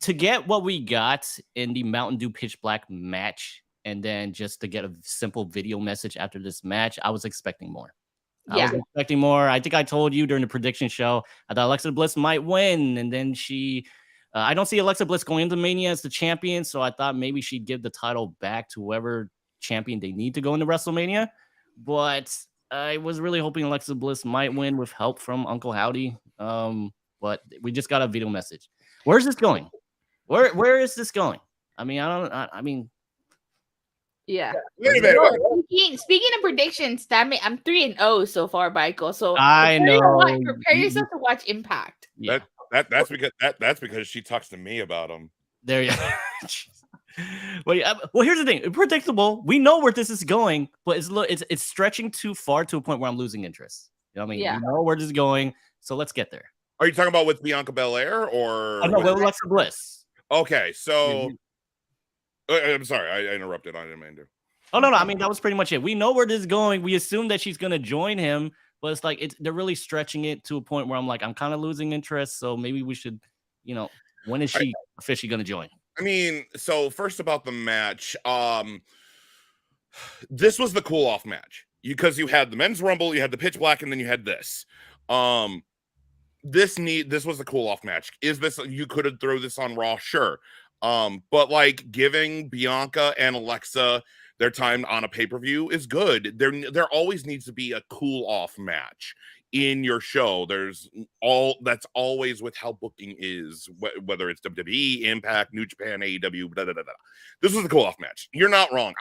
to get what we got in the Mountain Dew Pitch Black match, and then just to get a simple video message after this match, I was expecting more. I was expecting more. I think I told you during the prediction show, I thought Alexa Bliss might win, and then I don't see Alexa Bliss going into Mania as the champion, so I thought maybe she'd give the title back to whoever champion they need to go into WrestleMania. But I was really hoping Alexa Bliss might win with help from Uncle Howdy. But we just got a video message. Where's this going? Where is this going? I mean, Yeah. Wait a minute. Speaking of predictions, I'm 3-0 so far, Michael. So I know. prepare yourself to watch Impact. Yeah. That's because she talks to me about them. There you go. Well, here's the thing. Predictable. We know where this is going, but it's stretching too far to a point where I'm losing interest. You know what I mean? Yeah. We know where this is going, so let's get there. Are you talking about with Bianca Belair or? No, with Alexa Bliss. Okay, so I'm sorry, I interrupted. I didn't mean to. Oh no, I mean that was pretty much it. We know where this is going. We assume that she's gonna join him, but it's like they're really stretching it to a point where I'm kind of losing interest. So maybe we should, when is she officially gonna join? I mean, so first about the match, this was the cool off match because you had the men's rumble, you had the pitch black, and then you had this. This was the cool off match. Is this you could have thrown this on Raw? Sure. But like giving Bianca and Alexa their time on a pay-per-view is good. There always needs to be a cool off match in your show. That's always with how booking is, whether it's WWE, Impact, New Japan, AEW, blah, blah, blah, blah. This was a cool off match. You're not wrong.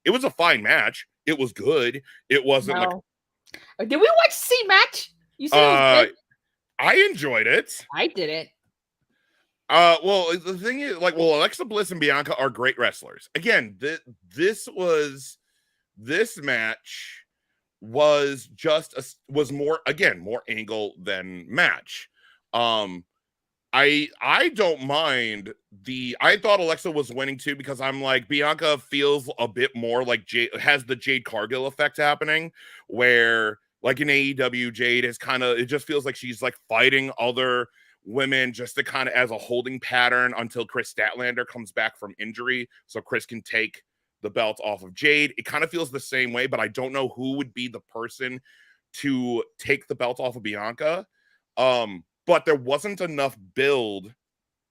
It was a fine match. It was good. It wasn't Did we watch the same match? You said it was good? I enjoyed it. I didn't. Well, the thing is, Alexa Bliss and Bianca are great wrestlers. Again, this match was more angle than match. I don't mind I thought Alexa was winning too because I'm like Bianca feels a bit more like has the Jade Cargill effect happening where like in AEW Jade is it just feels like she's like fighting other women just to kind of as a holding pattern until Chris Statlander comes back from injury so Chris can take the belt off of Jade. It kind of feels the same way, but I don't know who would be the person to take the belt off of Bianca. But there wasn't enough build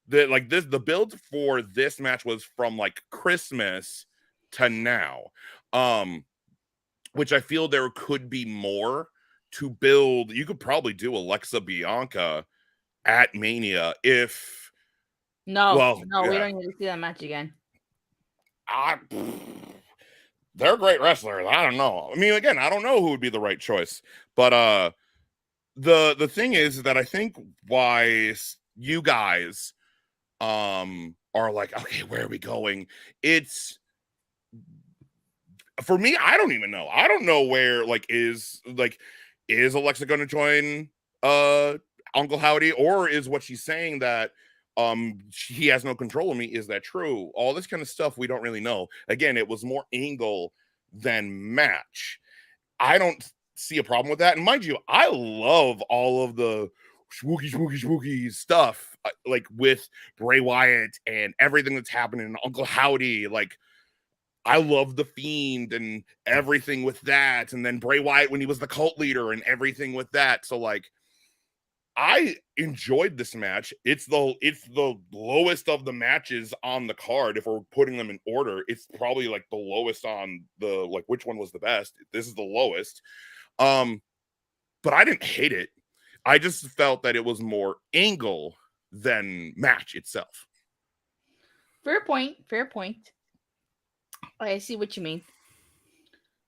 that the build for this match was from like Christmas to now. Which I feel there could be more to build. You could probably do Alexa Bianca at Mania if we don't need to see that match again. They're great wrestlers. I don't know. I mean, again, I don't know who would be the right choice. But the thing is that I think why you guys are like, okay, where are we going? It's for me, I don't even know. I don't know where is Alexa going to join Uncle Howdy, or is what she's saying that he has no control of me? Is that true? All this kind of stuff we don't really know. Again, it was more angle than match. I don't see a problem with that. And mind you, I love all of the spooky stuff like with Bray Wyatt and everything that's happening in Uncle Howdy. Like I love the Fiend and everything with that, and then Bray Wyatt when he was the cult leader and everything with that. So I enjoyed this match. It's the lowest of the matches on the card. If we're putting them in order, it's probably the lowest on the which one was the best. This is the lowest. But I didn't hate it. I just felt that it was more angle than match itself. Fair point. I see what you mean.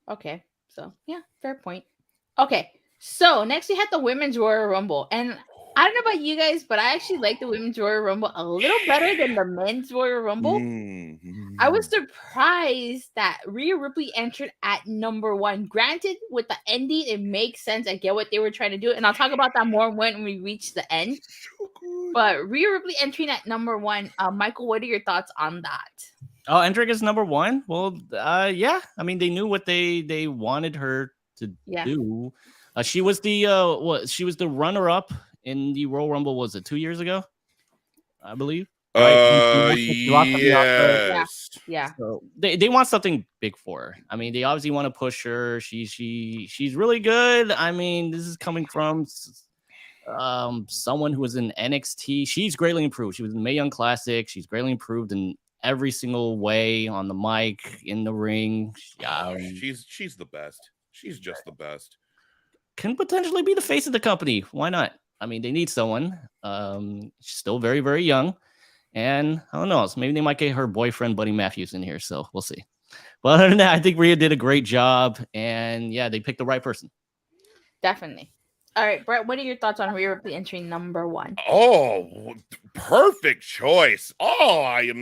Okay. So yeah, fair point. Okay. So next we had the Women's Royal Rumble, and I don't know about you guys, but I actually like the Women's Royal Rumble a little better than the Men's Royal Rumble. Mm-hmm. I was surprised that Rhea Ripley entered at number 1. Granted, with the ending, it makes sense. I get what they were trying to do, and I'll talk about that more when we reach the end. But Rhea Ripley entering at number 1. Michael, what are your thoughts on that? Oh, entering as number 1? Well, yeah. I mean, they knew what they wanted her to do. She was the runner-up in the Royal Rumble. Was it 2 years ago? I believe. Right? Yes. Yeah. So they want something big for her. I mean, they obviously want to push her. She's really good. I mean, this is coming from someone who was in NXT. She's greatly improved. She was in the Mae Young Classic. She's greatly improved in every single way, on the mic, in the ring. She's the best. She's just the best. Can potentially be the face of the company. Why not? I mean, they need someone. She's still very, very young. And I don't know. So maybe they might get her boyfriend, Buddy Matthews, in here. So we'll see. But other than that, I think Rhea did a great job, and yeah, they picked the right person. Definitely. All right, Brett, what are your thoughts on Rhea Ripley entering number 1? Oh, perfect choice. Oh, I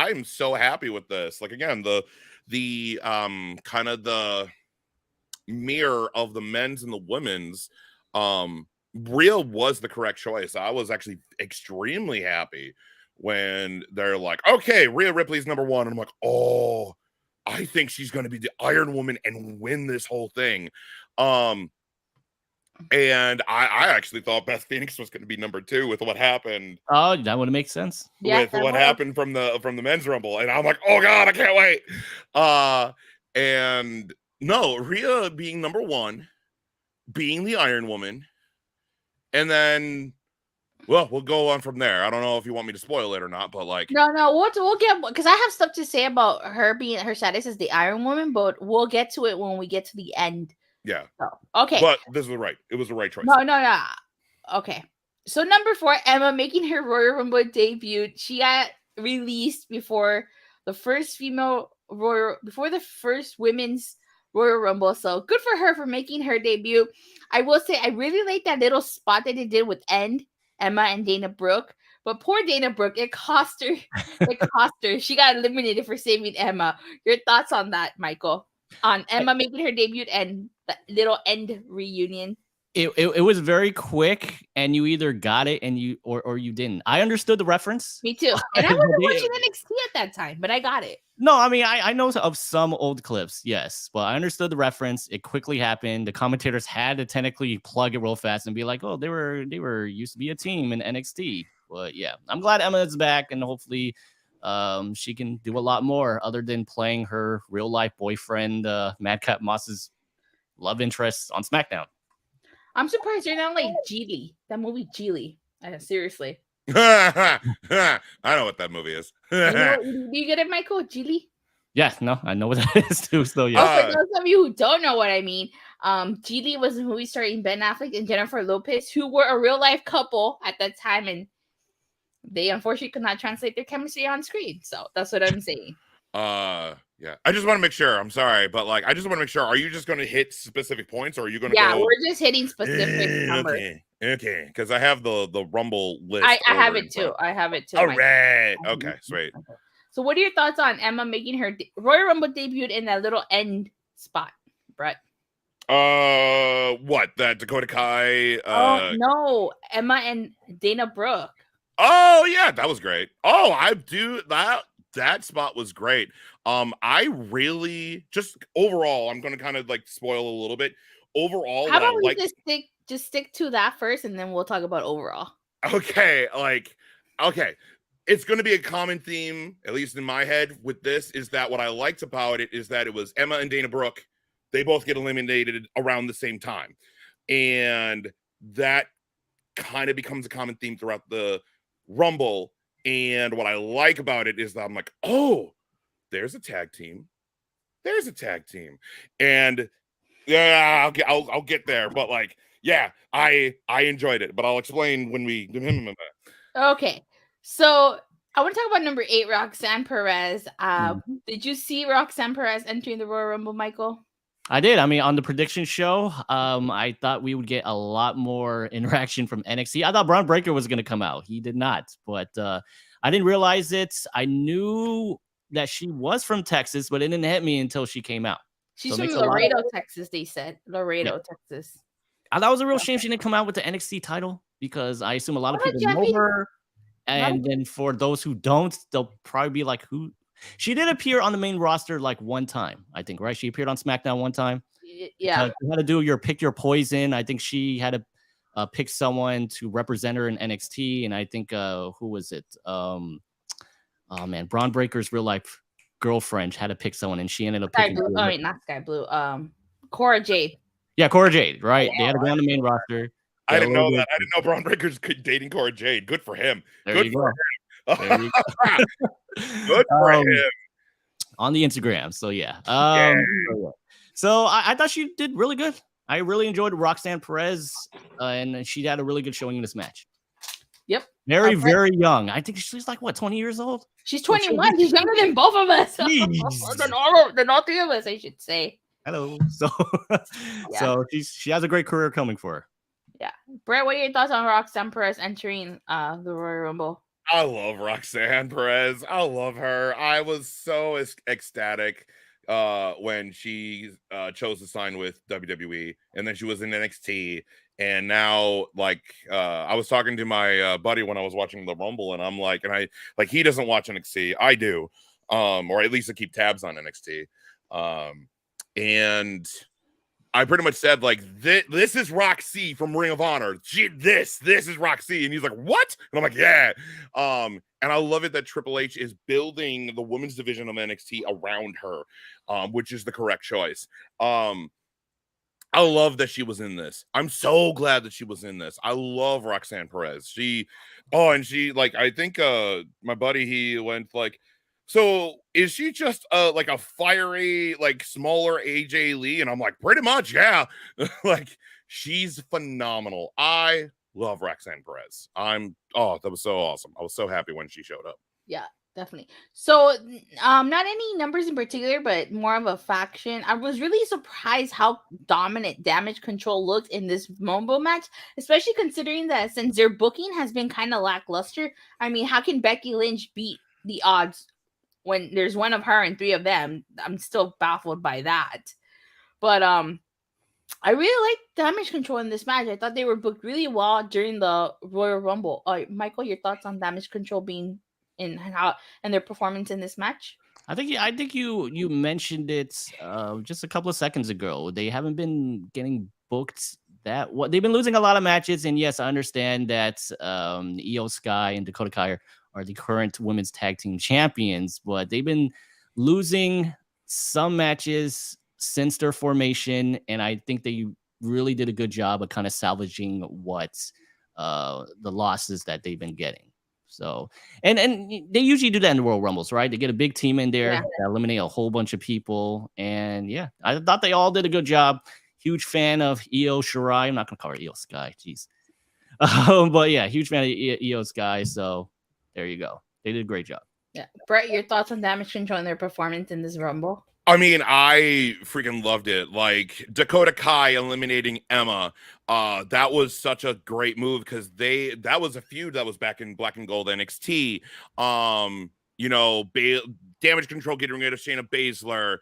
am so happy with this. Like again, the kind of the mirror of the men's and the women's. Rhea was the correct choice. I was actually extremely happy when they're like, okay, Rhea Ripley's number 1. And I'm like, oh, I think she's going to be the Iron Woman and win this whole thing. And I actually thought Beth Phoenix was going to be number 2 with what happened. Oh, that would make sense. With what happened from the men's rumble. And I'm like, oh God, I can't wait. And no, Rhea being number 1, being the Iron Woman, and then well, we'll go on from there. I don't know if you want me to spoil it or not, but like no, we'll get, because I have stuff to say about her being her status as the Iron Woman, but we'll get to it when we get to the end. Yeah. So, okay. But this was right. It was the right choice. No. Okay. So number 4, Emma making her Royal Rumble debut. She got released before the first women's Royal Rumble. So good for her for making her debut. I will say I really like that little spot that they did with Emma and Dana Brooke. But poor Dana Brooke, it cost her. It cost her. She got eliminated for saving Emma. Your thoughts on that, Michael? On Emma making her debut and the little end reunion. It was very quick, and you either got it and you or you didn't. I understood the reference. Me too. And I wasn't watching NXT at that time, but I got it. No, I mean I know of some old clips, yes, but I understood the reference. It quickly happened. The commentators had to technically plug it real fast and be like, "Oh, they were used to be a team in NXT." But yeah, I'm glad Emma is back, and hopefully, she can do a lot more other than playing her real life boyfriend, Madcap Moss's love interest on SmackDown. I'm surprised you're not like Geely. That movie Geely. Seriously. I know what that movie is. Do you get it, Michael? Geely? Yeah, no, I know what that is too. So yeah. For those of you who don't know what I mean, Geely was a movie starring Ben Affleck and Jennifer Lopez, who were a real life couple at that time, and they unfortunately could not translate their chemistry on screen. So that's what I'm saying. Yeah. I just want to make sure. I'm sorry, but like I just want to make sure. Are you just going to hit specific points, or are you going to? Yeah, we're just hitting specific numbers. Okay. Because I have the Rumble list. I have it too. I have it too. All right. Okay. Sweet. So, what are your thoughts on Emma making her Royal Rumble debut in that little end spot, Brett? What, that Dakota Kai? No, Emma and Dana Brooke. Oh yeah, that was great. Oh, I do that. That spot was great. I really just overall, I'm gonna kind of like spoil a little bit. Overall, how about we just stick to that first, and then we'll talk about overall. Okay, okay. It's going to be a common theme, at least in my head, with this, is that what I liked about it is that it was Emma and Dana Brooke. They both get eliminated around the same time. And that kind of becomes a common theme throughout the Rumble. And what I like about it is that I'm like, oh, there's a tag team. There's a tag team. And yeah, I'll get there. But like, yeah, I enjoyed it. But I'll explain when we do him. Okay. So I want to talk about number 8, Roxanne Perez. Did you see Roxanne Perez entering the Royal Rumble, Michael? I did. I mean, on the prediction show, I thought we would get a lot more interaction from NXT. I thought Braun Breaker was going to come out. He did not, but I didn't realize it. I knew that she was from Texas, but it didn't hit me until she came out. She's from Laredo, Texas, they said. Laredo, Texas. I thought it was a real shame she didn't come out with the NXT title, because I assume a lot of people know her. And then for those who don't, they'll probably be like, who? She did appear on the main roster like one time, I think, right? She appeared on SmackDown one time. Yeah. You had to do your pick your poison. I think she had to pick someone to represent her in NXT. And I think, who was it? Oh, man. Braun Breaker's real life girlfriend had to pick someone, and she ended up picking. Not Sky Blue. Cora Jade. Yeah, Cora Jade, right? They had to go on the main roster. I didn't know that. I didn't know Braun Breaker's dating Cora Jade. Good for him. Good for him. Good for him. On the Instagram. So yeah. So I thought she did really good. I really enjoyed Roxanne Perez, and she had a really good showing in this match. Yep. Very young. I think she's like, what, 20 years old? She's 21. She's younger than both of us. Jeez. than all three of us, I should say. Hello. So, so she has a great career coming for her. Yeah. Brett, what are your thoughts on Roxanne Perez entering the Royal Rumble? I love Roxanne Perez. I love her. I was so ecstatic when she chose to sign with WWE, and then she was in NXT, and now like I was talking to my buddy when I was watching the Rumble, and I'm like, he doesn't watch NXT, I do, or at least I keep tabs on NXT, and I pretty much said, like, this is Roxy from Ring of Honor. This is Roxy. And he's like, what? And I'm like, yeah. And I love it that Triple H is building the women's division of NXT around her, which is the correct choice. I love that she was in this. I'm so glad that she was in this. I love Roxanne Perez. I think my buddy, he went like, so is she just like a fiery, like smaller AJ Lee? And I'm like, pretty much, yeah. Like, she's phenomenal. I love Roxanne Perez. That was so awesome. I was so happy when she showed up. Yeah, definitely. So not any numbers in particular, but more of a faction. I was really surprised how dominant Damage Control looked in this Rumble match, especially considering that since their booking has been kind of lackluster. I mean, how can Becky Lynch beat the odds when there's one of her and three of them? I'm still baffled by that. But I really liked Damage Control in this match. I thought they were booked really well during the Royal Rumble. Michael, your thoughts on Damage Control being in and their performance in this match? I think you mentioned it just a couple of seconds ago. They haven't been getting booked they've been losing a lot of matches, and yes, I understand that Io Sky and Dakota Kai are the current women's tag team champions, but they've been losing some matches since their formation, and I think they really did a good job of kind of salvaging what the losses that they've been getting. So, and they usually do that in the Royal Rumbles, right? They get a big team in there, that eliminate a whole bunch of people, and yeah, I thought they all did a good job. Huge fan of Io Shirai. I'm not gonna call her Io Sky, jeez. But yeah, huge fan of Io Sky. So there you go. They did a great job. Yeah, Brett, your thoughts on Damage Control and their performance in this Rumble? I mean, I freaking loved it. Like, Dakota Kai eliminating Emma. That was such a great move because that was a feud that was back in Black and Gold NXT. Damage Control getting rid of Shayna Baszler,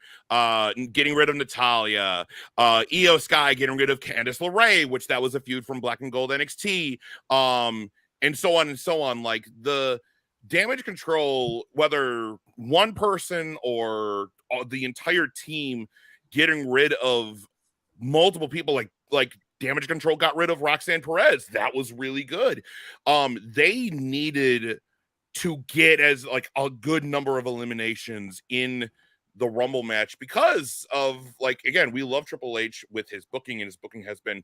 getting rid of Natalya, Io Sky getting rid of Candice LeRae, which that was a feud from Black and Gold NXT, and so on and so on. Like, the Damage Control, whether one person or the entire team getting rid of multiple people, like Damage Control got rid of Roxanne Perez. That was really good. They needed to get as like a good number of eliminations in the Rumble match because of, like, again, we love Triple H with his booking, and his booking has been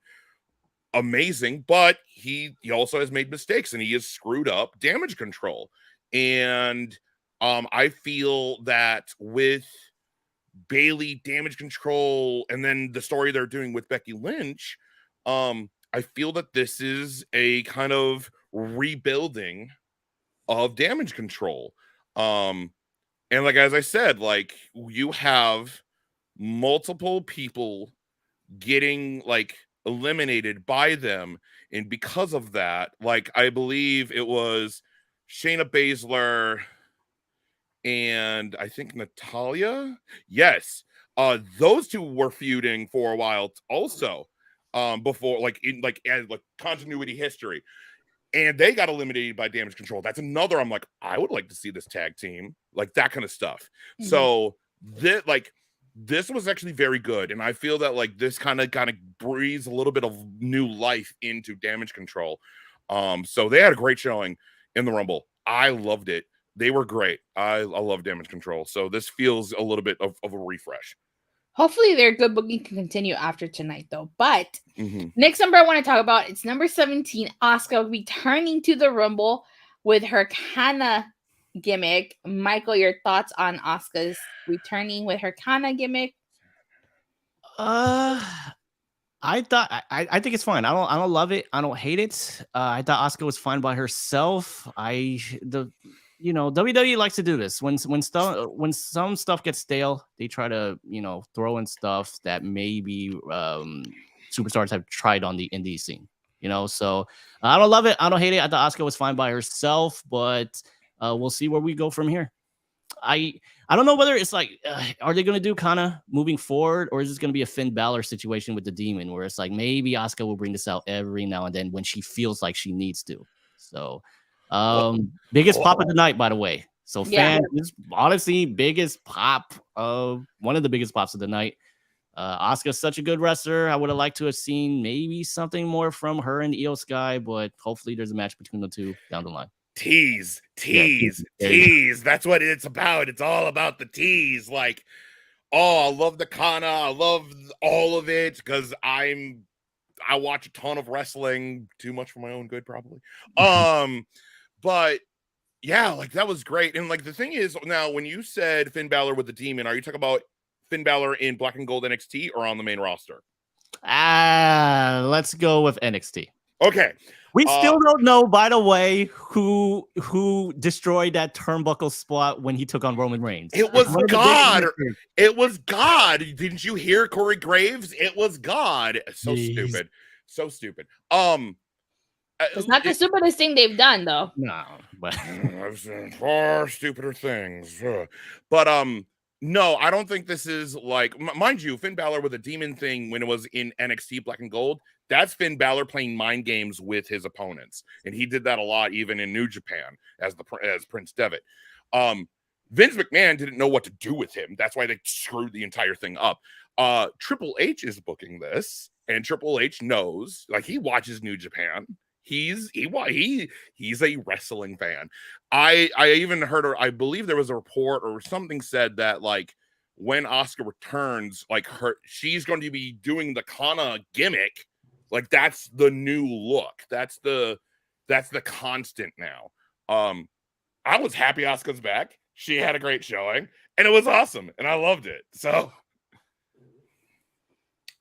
amazing, but he also has made mistakes, and he has screwed up Damage Control. And I feel that with Bayley, Damage Control, and then the story they're doing with Becky Lynch, I feel that this is a kind of rebuilding of Damage Control. And like, as I said, like, you have multiple people getting like eliminated by them, and because of that, like, I believe it was Shayna Baszler and I think Natalya. Yes. Those two were feuding for a while also, before, like, in as continuity history. And they got eliminated by Damage Control. That's another, I'm like, I would like to see this tag team, like that kind of stuff. Mm-hmm. So this was actually very good. And I feel that, like, this kind of breathes a little bit of new life into Damage Control. So they had a great showing in the Rumble. I loved it. They were great. I love Damage Control. So this feels a little bit of a refresh. Hopefully their good booking can continue after tonight, though. But next number I want to talk about, it's number 17, Asuka returning to the Rumble with her Kana gimmick. Michael, your thoughts on Asuka's returning with her Kana gimmick? I thought I think it's fine. I don't love it. I don't hate it. I thought Asuka was fine by herself. WWE likes to do this when some stuff gets stale, they try to throw in stuff that maybe superstars have tried on the indie scene. So I don't love it. I don't hate it. I thought Asuka was fine by herself, but we'll see where we go from here. I don't know whether it's like, are they going to do kind of moving forward, or is this going to be a Finn Balor situation with the Demon, where it's like maybe Asuka will bring this out every now and then when she feels like she needs to. So, biggest pop of the night, by the way. So, fans, honestly, biggest pop of one of the biggest pops of the night. Asuka's such a good wrestler. I would have liked to have seen maybe something more from her and Io Sky, but hopefully there's a match between the two down the line. Tease. That's what it's about. It's all about the tease. Like, I love the Kana. I love all of it because I watch a ton of wrestling, too much for my own good, probably. But yeah, like that was great. And like the thing is, now when you said Finn Balor with the Demon, are you talking about Finn Balor in Black and Gold NXT or on the main roster? Let's go with NXT. Okay. We still don't know, by the way, who destroyed that turnbuckle spot when he took on Roman Reigns. It was God. It was God. Didn't you hear Corey Graves? It was God. So stupid. So stupid. It's not the stupidest thing they've done, though. No, but I've seen far stupider things. But no, I don't think this is like, mind you, Finn Balor with a Demon thing when it was in NXT Black and Gold. That's Finn Balor playing mind games with his opponents, and he did that a lot even in New Japan as Prince Devitt. Vince McMahon didn't know what to do with him. That's why they screwed the entire thing up. Triple H is booking this, and Triple H knows, like, he watches New Japan. He's a wrestling fan. I even heard, or I believe there was a report or something said that like when Asuka returns, like she's going to be doing the Kana gimmick. Like that's the new look. That's the constant now. I was happy Asuka's back. She had a great showing, and it was awesome, and I loved it. So,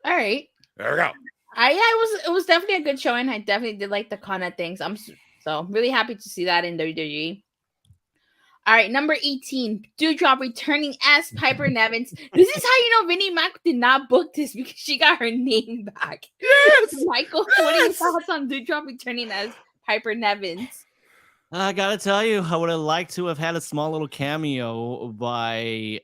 all right, there we go. It was definitely a good showing. I definitely did like the Kana things. I'm so really happy to see that in WWE. All right, number 18, Doudrop returning as Piper Nevins. This is how you know Vinnie Mac did not book this, because she got her name back. Yes, Michael, what are your thoughts on Doudrop returning as Piper Nevins? I gotta tell you, I would have liked to have had a small little cameo by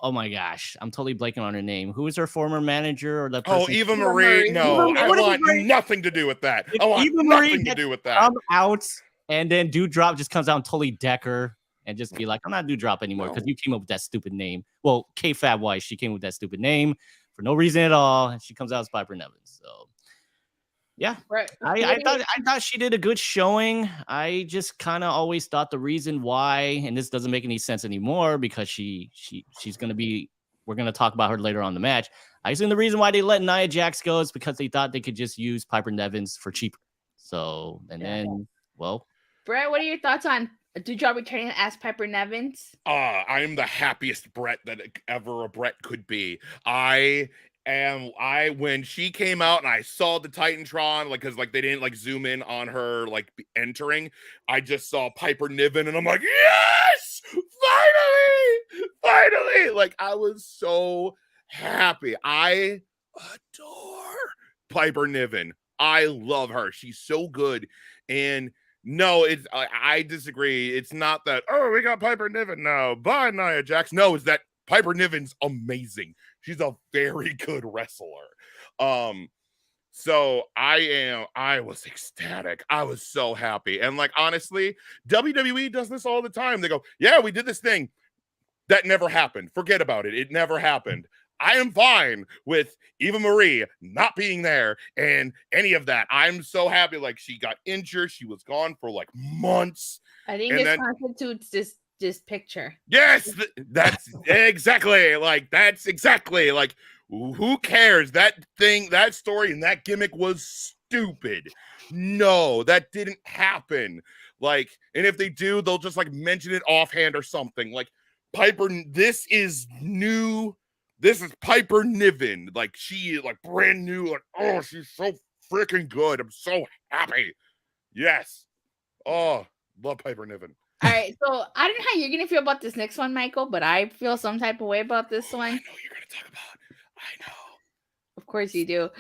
oh my gosh, I'm totally blanking on her name. Who is her former manager or that person? Oh, Eva Marie. No, I want nothing to do with that. I want nothing to do with that. Come out, and then Doudrop just comes out and totally deck her and just be like, I'm not Doudrop anymore because you came up with that stupid name. Well, K-Fab wise, she came with that stupid name for no reason at all, and she comes out as Piper Nevins. So yeah, right. I thought she did a good showing. I just kind of always thought the reason why, and this doesn't make any sense anymore because she's gonna be. We're gonna talk about her later on in the match. I assume the reason why they let Nia Jax go is because they thought they could just use Piper Nevins for cheaper. So then, well, Brett, what are your thoughts on Doudrop returning as Piper Nevins? I am the happiest Brett that ever a Brett could be. When she came out and I saw the Titantron, like, cause like they didn't like zoom in on her like entering, I just saw Piper Niven and I'm like, yes, finally, like I was so happy. I adore Piper Niven. I love her. She's so good. And no, I disagree. It's not that, oh, we got Piper Niven now. Bye, Nia Jax. No, it's that Piper Niven's amazing. She's a very good wrestler. So I was ecstatic. I was so happy. And like, honestly, WWE does this all the time. They go, yeah, we did this thing. That never happened. Forget about it. It never happened. I am fine with Eva Marie not being there and any of that. I'm so happy. Like, she got injured. She was gone for like months. I think this constitutes this picture. Yes, that's exactly like, who cares? That thing, that story, and that gimmick was stupid. No, that didn't happen. Like, and if they do, they'll just like mention it offhand or something. Like, Piper, this is new This is Piper Niven. Like, she is like brand new. Like, oh, she's so freaking good. I'm so happy. Yes. Oh, love Piper Niven. All right, so I don't know how you're gonna feel about this next one, Michael, but I feel some type of way about this one. I know what you're gonna talk about. I know. Of course you do.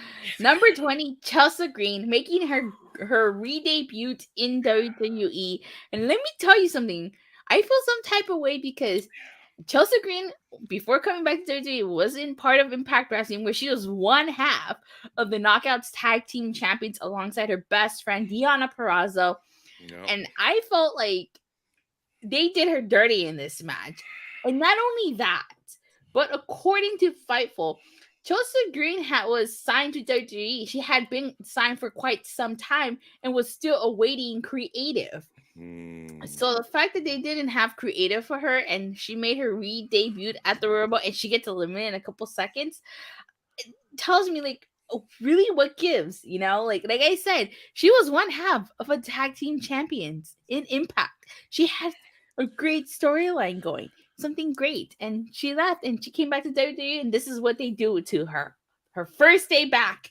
Number 20, Chelsea Green, making her re-debut in WWE. And let me tell you something. I feel some type of way because Chelsea Green, before coming back to WWE, was in part of Impact Wrestling, where she was one half of the Knockouts Tag Team Champions alongside her best friend, Deonna Purrazzo. Yep. And I felt like they did her dirty in this match. And not only that, but according to Fightful, Chelsea Green was signed to WWE. She had been signed for quite some time and was still awaiting creative. So the fact that they didn't have creative for her and she made her re-debut at the Royal Rumble and she gets eliminated in a couple seconds, it tells me like, oh, really, what gives? You know, like I said, she was one half of a tag team champions in Impact. She had a great storyline going, something great, and she left and she came back to WWE, and this is what they do to her. Her first day back,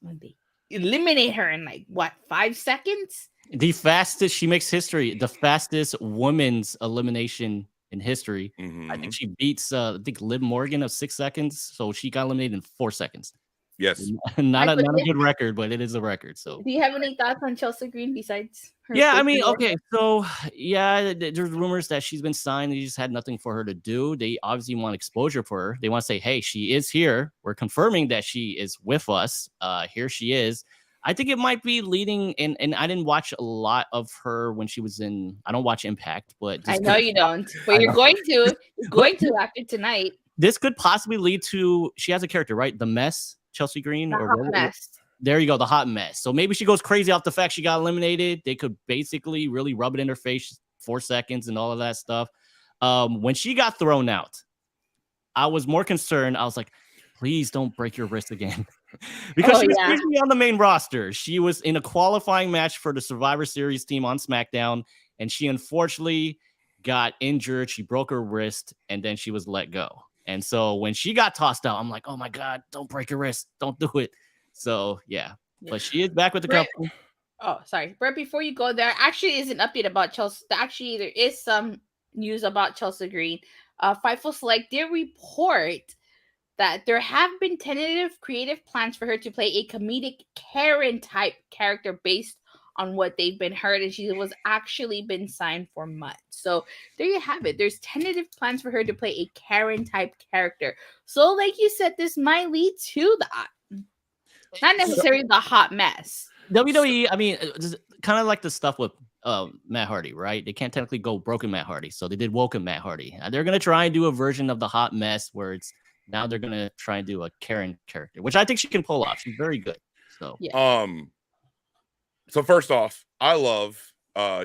when they eliminate her in like what, 5 seconds? The fastest, she makes history, the fastest women's elimination in history. I think she beats I think Liv Morgan of 6 seconds, so she got eliminated in 4 seconons. Yes. Not a good record, but it is a record. So do you have any thoughts on Chelsea Green besides her? Yeah, I mean, okay, so yeah, there's rumors that she's been signed. They just had nothing for her to do. They obviously want exposure for her. They want to say, hey, she is here. We're confirming that she is with us. Here she is. I think it might be leading, and I didn't watch a lot of her when she was in, I don't watch Impact, but I know you don't, but you're going to. You're going to after tonight. This could possibly lead to, she has a character, right? The Mess, Chelsea Green? The Hot Mess. There you go, the Hot Mess. So maybe she goes crazy off the fact she got eliminated. They could basically really rub it in her face 4 seconds and all of that stuff. When she got thrown out, I was more concerned. I was like, please don't break your wrist again. Because she was usually on the main roster. She was in a qualifying match for the Survivor Series team on SmackDown, and she unfortunately got injured. She broke her wrist, and then she was let go. And so when she got tossed out, I'm like, oh my God, don't break your wrist. Don't do it. So, yeah. But she is back with the company. Oh, sorry. Brett, before you go, there actually is an update about Chelsea. Actually, there is some news about Chelsea Green. Fightful Select did report that there have been tentative creative plans for her to play a comedic Karen-type character based on what they've been heard, and she was actually been signed for months. So there you have it. There's tentative plans for her to play a Karen-type character. So like you said, this might lead to that. Not necessarily the hot mess. WWE, I mean, kind of like the stuff with Matt Hardy, right? They can't technically go broken Matt Hardy. So they did woken Matt Hardy. They're going to try and do a version of the hot mess where it's now they're going to try and do a Karen character, which I think she can pull off. She's very good. So, yeah. So first off, I love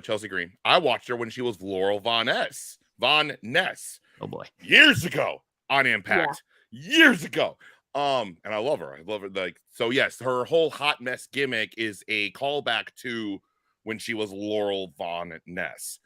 Chelsea Green. I watched her when she was Laurel Von Ness. Oh boy. Years ago on Impact. Yeah. Years ago. And I love her. I love her. Like, so yes, her whole hot mess gimmick is a callback to when she was Laurel Von Ness.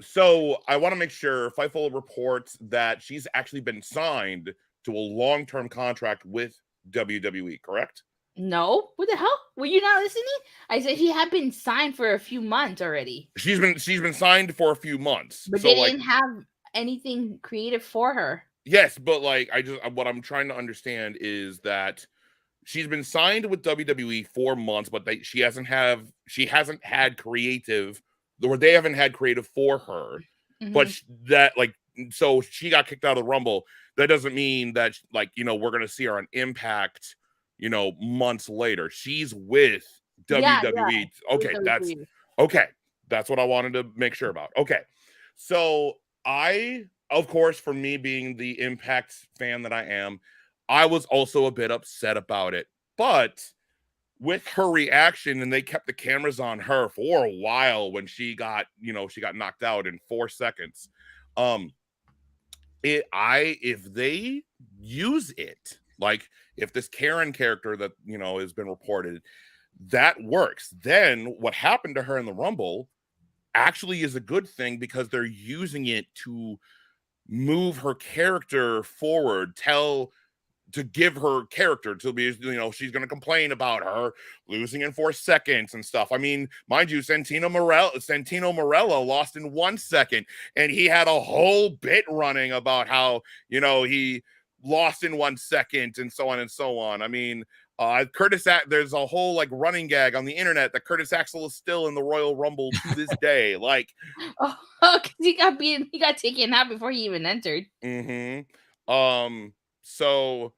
So I want to make sure Fightful reports that she's actually been signed to a long-term contract with WWE, correct? No. What the hell? Were you not listening? I said she had been signed for a few months already. She's been signed for a few months. But so, they didn't have anything creative for her. Yes, but like what I'm trying to understand is that she's been signed with WWE for months, but she hasn't had creative, or they haven't had creative for her. Mm-hmm. But so she got kicked out of the Rumble. That doesn't mean that we're gonna see her on Impact, months later. She's with WWE. Yeah. Okay, that's what I wanted to make sure about. Okay, so of course, for me being the Impact fan that I am, I was also a bit upset about it. But with her reaction, and they kept the cameras on her for a while when she got knocked out in 4 seconds. If they use it, like if this Karen character that has been reported, that works, then what happened to her in the Rumble actually is a good thing, because they're using it to move her character forward, to give her character to be, she's going to complain about her losing in 4 seconds and stuff. I mean, mind you, Santino Marella lost in 1 second, and he had a whole bit running about how, he lost in 1 second and so on and so on. I mean, there's a whole like running gag on the internet that Curtis Axel is still in the Royal Rumble to this day. Like, because he got taken out before he even entered. So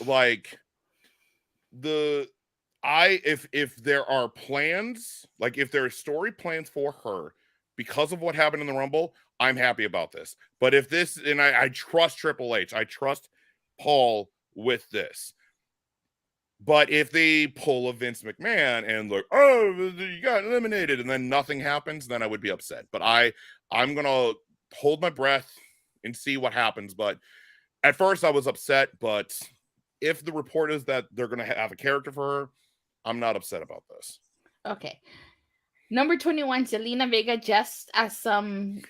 like if there are plans, like if there are story plans for her because of what happened in the Rumble, I'm happy about this. But if this, and I trust Triple H, I trust Paul with this. But if they pull a Vince McMahon and like, oh, you got eliminated, and then nothing happens, then I would be upset. But I'm gonna hold my breath and see what happens. But at first I was upset, but if the report is that they're gonna have a character for her, I'm not upset about this. Okay. Number 21, Zelina Vega, just as some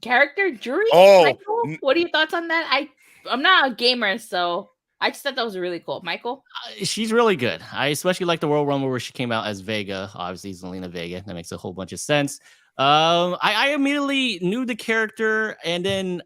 character jury. Michael, what are your thoughts on that? I'm not a gamer, so I just thought that was really cool. Michael? She's really good. I especially like the Royal Rumble where she came out as Vega, obviously Zelina Vega. That makes a whole bunch of sense. I immediately knew the character, and then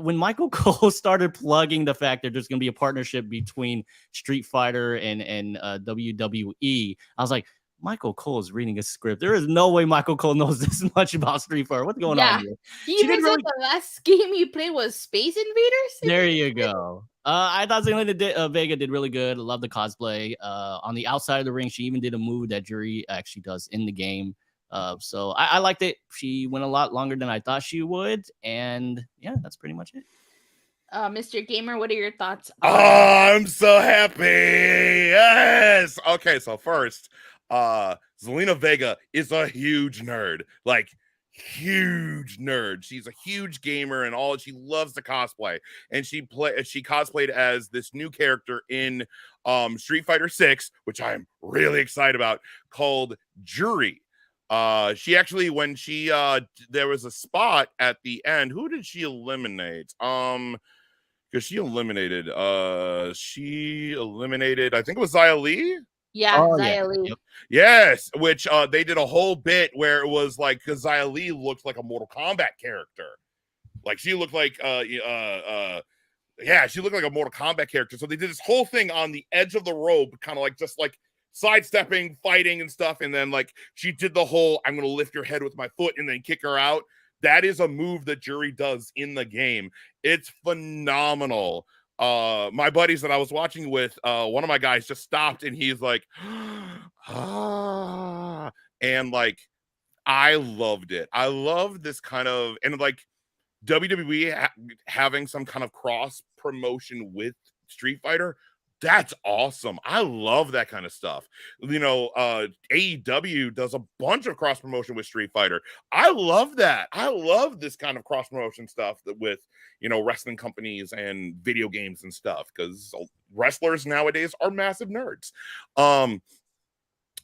when Michael Cole started plugging the fact that there's going to be a partnership between Street Fighter and WWE, I was like, Michael Cole is reading a script. There is no way Michael Cole knows this much about Street Fighter. What's going on here? He even said the last game he played was Space Invaders. There you go. I thought Zelina Vega did really good. I love the cosplay. On the outside of the ring, she even did a move that Jury actually does in the game. So I liked it. She went a lot longer than I thought she would. And yeah, that's pretty much it. Mr. Gamer, what are your thoughts? I'm so happy. Yes. Okay, so first, Zelina Vega is a huge nerd. Like, huge nerd. She's a huge gamer and all. She loves to cosplay, and she cosplayed as this new character in Street Fighter 6, which I'm really excited about, called Jury. She actually, when she there was a spot at the end. Who did she eliminate? Because she eliminated I think it was Xia Li. Yeah, Xia Li. Yep. Yes, which they did a whole bit where it was like, because Xia Li looked like a Mortal Kombat character. Like, she looked like she looked like a Mortal Kombat character. So they did this whole thing on the edge of the rope, kind of like just like sidestepping, fighting and stuff. And then like she did the whole, I'm gonna lift your head with my foot and then kick her out. That is a move that Jury does in the game. It's phenomenal. My buddies that I was watching with, one of my guys just stopped and he's like, and like, I loved it. I love this kind of, and like WWE having some kind of cross promotion with Street Fighter. That's awesome. I love that kind of stuff. AEW does a bunch of cross promotion with Street Fighter. I love that. I love this kind of cross promotion stuff with, wrestling companies and video games and stuff, because wrestlers nowadays are massive nerds.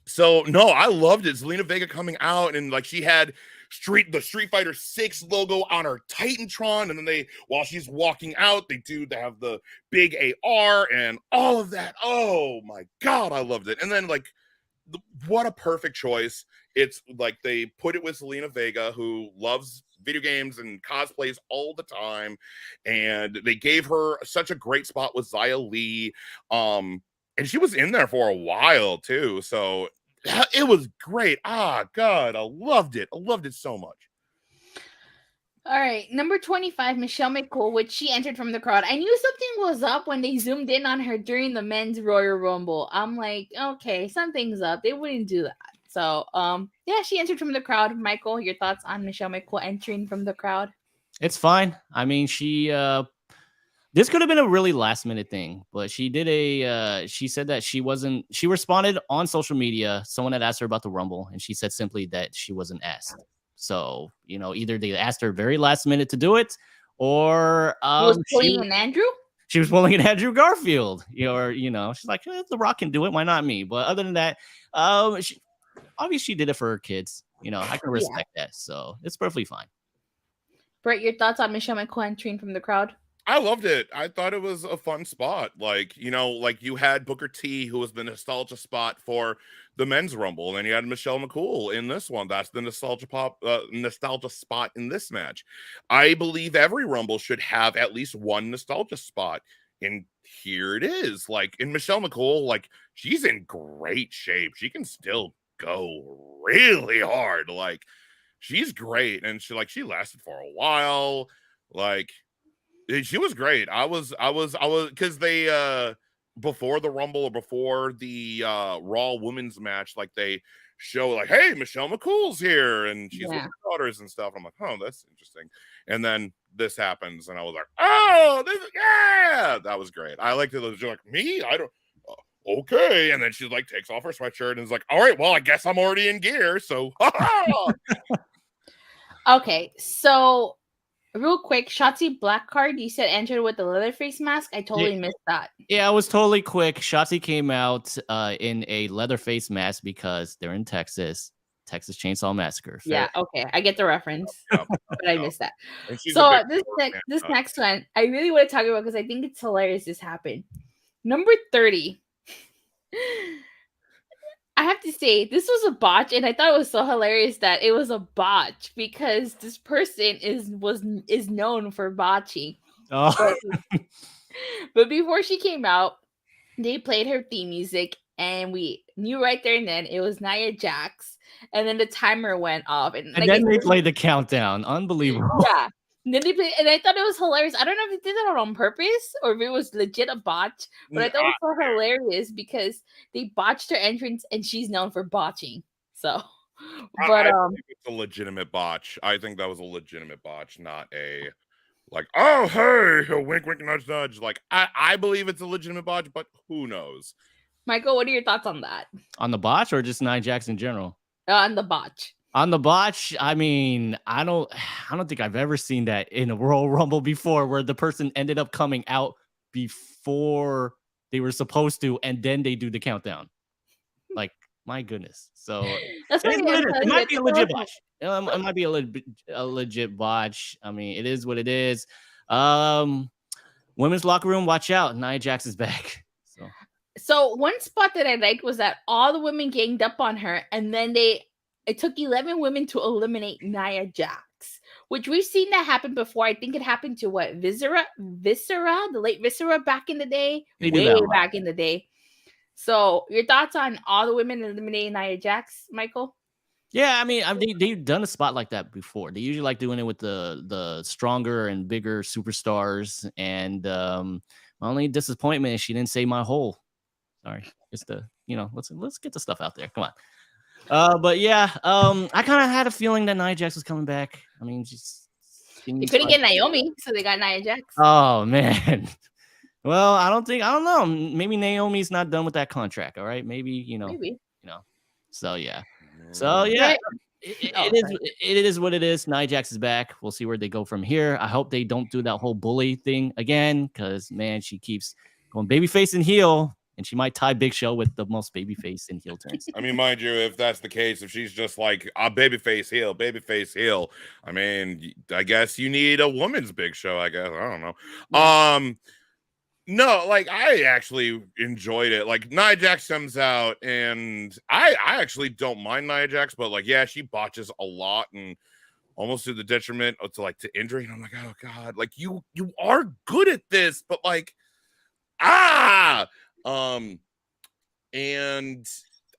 So no, I loved it. Zelina Vega coming out, and like she had the Street Fighter 6 logo on her Titantron, and then while she's walking out, they have the big AR and all of that. Oh my god, I loved it. And then like what a perfect choice. It's like they put it with Zelina Vega, who loves video games and cosplays all the time, and they gave her such a great spot with Xia Li. And she was in there for a while too, so it was great. God, I loved it. I loved it so much. All right, number 25, Michelle McCool, which she entered from the crowd. I knew something was up when they zoomed in on her during the men's Royal Rumble. I'm like, okay, something's up. They wouldn't do that. So, yeah, she entered from the crowd. Michael, your thoughts on Michelle McCool entering from the crowd? It's fine. I mean, this could have been a really last minute thing, but she did she said that she responded on social media. Someone had asked her about the Rumble, and she said simply that she wasn't asked. So, either they asked her very last minute to do it, or was pulling an Andrew? She was pulling an Andrew Garfield, or she's like, The Rock can do it, why not me? But other than that, obviously she did it for her kids. I can respect that, so it's perfectly fine. Brett, your thoughts on Michelle McCool entering from the crowd? I loved it. I thought it was a fun spot. Like, like you had Booker T, who was the nostalgia spot for the men's rumble, and then you had Michelle McCool in this one. That's the nostalgia spot in this match. I believe every rumble should have at least one nostalgia spot. And here it is. Like, in Michelle McCool, like, she's in great shape. She can still go really hard. Like, she's great. And she lasted for a while. Like, she was great. I was because they before the Rumble or before the Raw women's match, like they show like, hey, Michelle McCool's here and she's with her daughters and stuff. I'm like, oh, that's interesting. And then this happens, and I was like, oh, that was great. I liked it. She's like, me? I don't. Okay. And then she like takes off her sweatshirt and is like, all right, well, I guess I'm already in gear. So, okay, so. Real quick, Shotzi Blackheart, you said entered with the Leatherface mask. I totally missed that. Yeah, I was totally quick. Shotzi came out in a Leatherface mask because they're in Texas. Texas Chainsaw Massacre. Yeah, okay. I get the reference, but I missed that. So this next one, I really want to talk about because I think it's hilarious this happened. Number 30. I have to say, this was a botch, and I thought it was so hilarious that it was a botch because this person is known for botching. Oh. But before she came out, they played her theme music, and we knew right there and then it was Nia Jax, and then the timer went off, and then they played the countdown. Unbelievable. Yeah. And then they played, and I thought it was hilarious. I don't know if they did that on purpose or if it was legit a botch, but I thought it was so hilarious because they botched her entrance, and she's known for botching. So, but I think it's a legitimate botch. I think that was a legitimate botch, not a like, oh hey, wink, wink, nudge, nudge. Like I believe it's a legitimate botch, but who knows? Michael, what are your thoughts on that? On the botch or just Nia Jax in general? On the botch. On the botch, I mean, I don't think I've ever seen that in a Royal Rumble before, where the person ended up coming out before they were supposed to, and then they do the countdown. Like, my goodness. So it might be a legit botch. It might be a legit botch. I mean, it is what it is. Women's locker room, watch out. Nia Jax is back. So one spot that I liked was that all the women ganged up on her, and then it took 11 women to eliminate Nia Jax, which we've seen that happen before. I think it happened to Viscera, the late Viscera back in the day, way back in the day. So your thoughts on all the women eliminating Nia Jax, Michael? Yeah, I mean, they've done a spot like that before. They usually like doing it with the stronger and bigger superstars. And my only disappointment is she didn't say my hole. Sorry, just let's get the stuff out there. Come on. But yeah, I kind of had a feeling that Nia Jax was coming back. I mean, they couldn't get Naomi, so they got Nia Jax. Oh man. Well, I don't know. Maybe Naomi's not done with that contract. All right, maybe. So yeah. It is what it is. Nia Jax is back. We'll see where they go from here. I hope they don't do that whole bully thing again, because man, she keeps going babyface and heel. And she might tie Big Show with the most babyface and heel turns. I mean, mind you, if that's the case, if she's just like a babyface heel, I mean, I guess you need a woman's Big Show, I guess. I don't know. Yeah. No, like I actually enjoyed it. Like Nia Jax comes out, and I actually don't mind Nia Jax, but like, yeah, she botches a lot and almost to the detriment to injury. And I'm like, oh God, like you are good at this, but like, and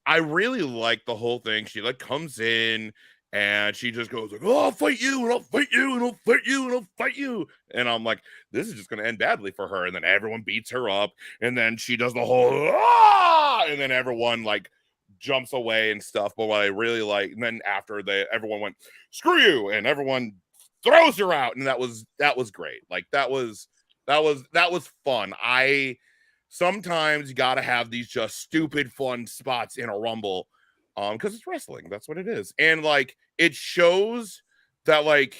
I really like the whole thing. She like comes in and she just goes like, oh, I'll fight you and I'll fight you and I'll fight you and I'll fight you. And I'm like, this is just going to end badly for her. And then everyone beats her up. And then she does the whole, and then everyone like jumps away and stuff. But what I really like, and then after everyone went, screw you. And everyone throws her out. And that was great. Like that was fun. Sometimes you got to have these just stupid fun spots in a Rumble because it's wrestling. That's what it is. And like, it shows that like,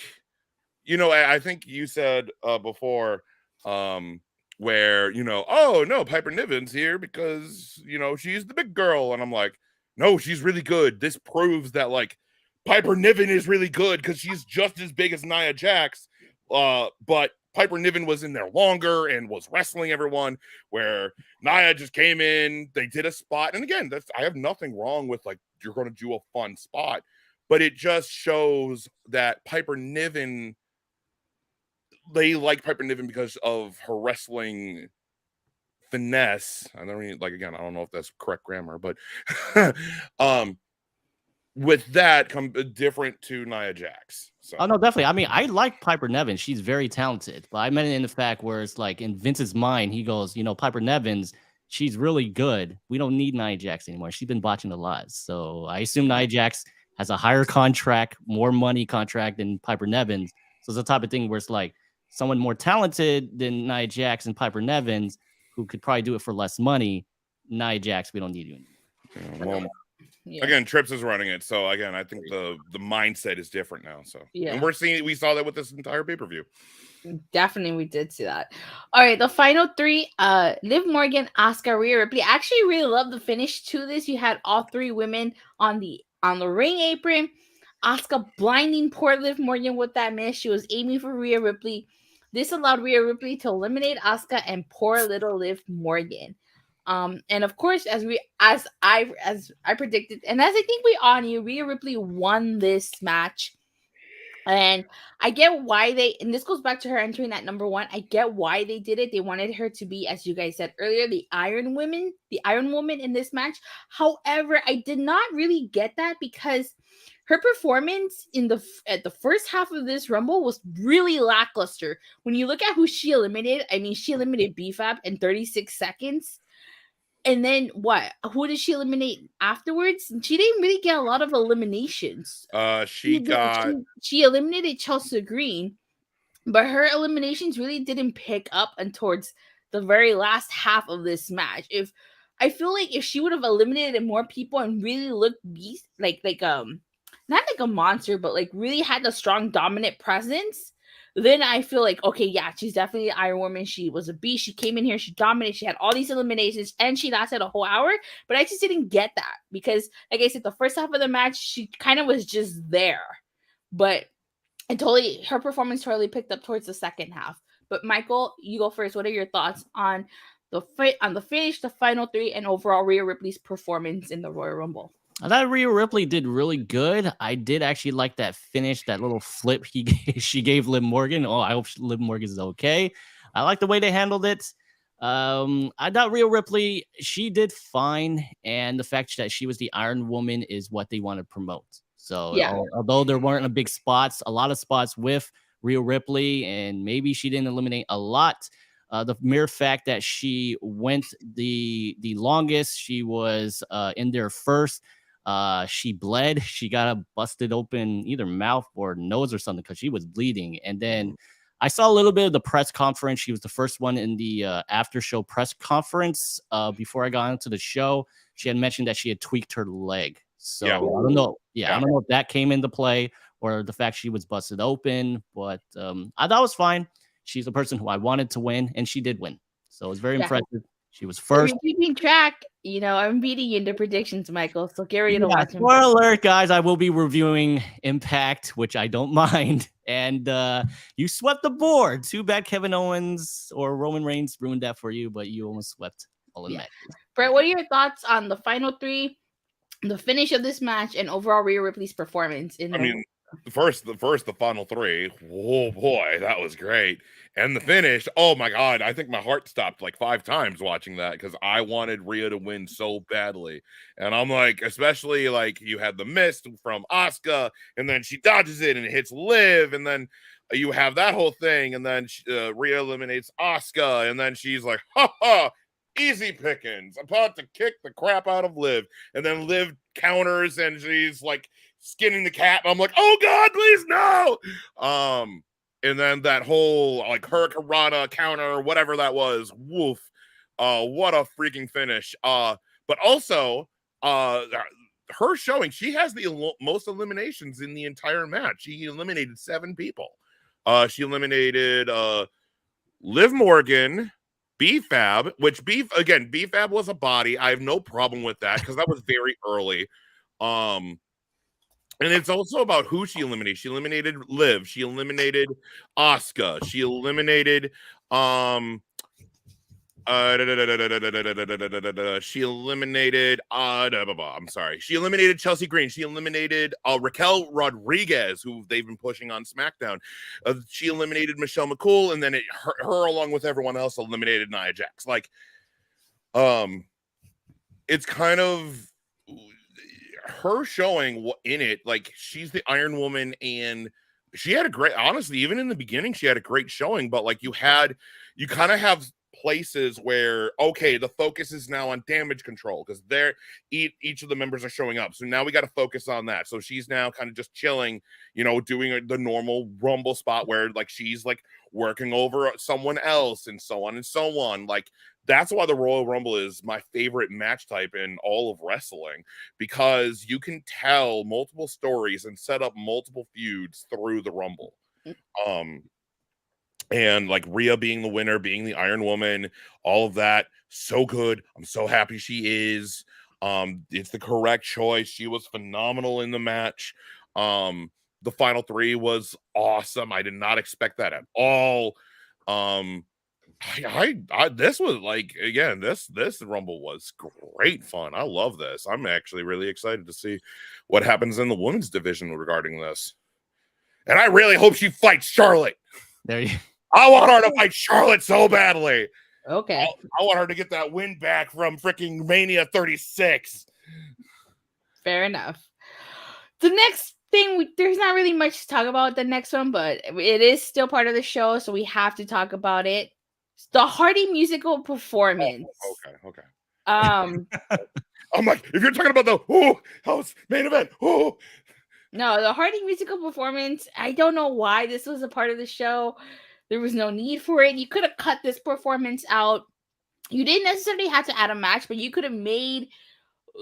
I think you said before where, oh no, Piper Niven's here because, she's the big girl. And I'm like, no, she's really good. This proves that like Piper Niven is really good because she's just as big as Nia Jax. But Piper Niven was in there longer and was wrestling everyone, where Nia just came in, they did a spot. And again, I have nothing wrong with like, you're going to do a fun spot, but it just shows that Piper Niven, they like Piper Niven because of her wrestling finesse. I don't mean, like, again, I don't know if that's correct grammar, but with that come different to Nia Jax. So. Oh no, definitely. I mean, I like Piper Niven. She's very talented, but I meant it in the fact where it's like in Vince's mind, he goes, you know, Piper Niven's, she's really good. We don't need Nia Jax anymore. She's been botching a lot. So I assume Nia Jax has a higher contract, more money contract than Piper Niven's. So it's the type of thing where it's like someone more talented than Nia Jax and Piper Niven's who could probably do it for less money. Nia Jax, we don't need you anymore. Well, again, Trips is running it, so again, I think the mindset is different now. So, and we saw that with this entire pay-per-view. Definitely, we did see that. All right, the final three: Liv Morgan, Asuka, Rhea Ripley. I actually really love the finish to this. You had all three women on the ring apron. Asuka blinding poor Liv Morgan with that miss. She was aiming for Rhea Ripley. This allowed Rhea Ripley to eliminate Asuka and poor little Liv Morgan. And of course, as I predicted, and as I think we all knew, Rhea Ripley won this match. And I get why and this goes back to her entering at number 1. I get why they did it. They wanted her to be, as you guys said earlier, the Iron Woman in this match. However, I did not really get that because her performance at the first half of this Rumble was really lackluster. When you look at who she eliminated, I mean, she eliminated BFAB in 36 seconds. And then what? Who did she eliminate afterwards? She didn't really get a lot of eliminations. She eliminated Chelsea Green, but her eliminations really didn't pick up and towards the very last half of this match. I feel like if she would have eliminated more people and really looked not like a monster, but like really had a strong dominant presence, then I feel like, okay, yeah, she's definitely the Iron Woman. She was a beast. She came in here, she dominated, she had all these eliminations, and she lasted a whole hour. But I just didn't get that because, like I said, the first half of the match, she kind of was just there. But her performance totally picked up towards the second half. But Michael, you go first. What are your thoughts on the finish, the final three, and overall Rhea Ripley's performance in the Royal Rumble? I thought Rhea Ripley did really good. I did actually like that finish, that little flip she gave Liv Morgan. Oh, I hope Liv Morgan is okay. I like the way they handled it. I thought Rhea Ripley, she did fine. And the fact that she was the Iron Woman is what they want to promote. So although there weren't a lot of spots with Rhea Ripley, and maybe she didn't eliminate a lot, the mere fact that she went the longest, she was in there first. She bled. She got a busted open either mouth or nose or something because she was bleeding. And then I saw a little bit of the press conference. She was the first one in the after show press conference before I got into the show. She had mentioned that she had tweaked her leg. So I don't know. I don't know if that came into play or the fact she was busted open, but I thought it was fine. She's a person who I wanted to win, and she did win. So it was very impressive. She was first. If you're keeping track, I'm beating you into predictions, Michael. So get ready to watch him. Spoiler alert, guys. I will be reviewing Impact, which I don't mind. And you swept the board. Too bad Kevin Owens or Roman Reigns ruined that for you, but you almost swept all of the matches. Brett, what are your thoughts on the final three, the finish of this match, and overall Rhea Ripley's performance? The final three. Oh boy, that was great. And the finish, oh my god, I think my heart stopped like 5 times watching that because I wanted Rhea to win so badly. And I'm like, especially like you had the mist from Asuka, and then she dodges it and it hits Liv, and then you have that whole thing, and then Rhea eliminates Asuka, and then she's like, ha ha, easy pickings, about to kick the crap out of Liv, and then Liv counters and she's like skinning the cat. I'm like, oh god, please no. And then that whole like Hurricanrana counter, whatever that was, woof. What a freaking finish. But also her showing she has the most eliminations in the entire match. She eliminated 7 people. She eliminated Liv Morgan, BFAB, which BFAB was a body. I have no problem with that because that was very early. And it's also about who she eliminated. She eliminated Liv. She eliminated Asuka. She eliminated she eliminated I'm sorry. She eliminated Chelsea Green. She eliminated Raquel Rodriguez, who they've been pushing on SmackDown. She eliminated Michelle McCool, and then her along with everyone else eliminated Nia Jax. Like, it's kind of her showing in it. Like, she's the Iron Woman, and she had a great, honestly, even in the beginning, she had a great showing. But like, you kind of have places where, okay, the focus is now on damage control because they're each of the members are showing up, so now we got to focus on that. So she's now kind of just chilling, doing the normal Rumble spot where like she's like working over someone else and so on and so on. Like, that's why the Royal Rumble is my favorite match type in all of wrestling, because you can tell multiple stories and set up multiple feuds through the Rumble. And like Rhea being the winner, being the Iron Woman, all of that, so good. I'm so happy she is. It's the correct choice. She was phenomenal in the match. The final three was awesome. I did not expect that at all. This was like, again, this Rumble was great fun. I love this. I'm actually really excited to see what happens in the women's division regarding this. And I really hope she fights Charlotte. I want her to fight Charlotte so badly. Okay. I want her to get that win back from freaking Mania 36. Fair enough. The next thing, there's not really much to talk about the next one, but it is still part of the show, so we have to talk about it. The Hardy musical performance. Okay. I'm like, if you're talking about the house main event, no, the Hardy musical performance, I don't know why this was a part of the show. There was no need for it. You could have cut this performance out. You didn't necessarily have to add a match, but you could have made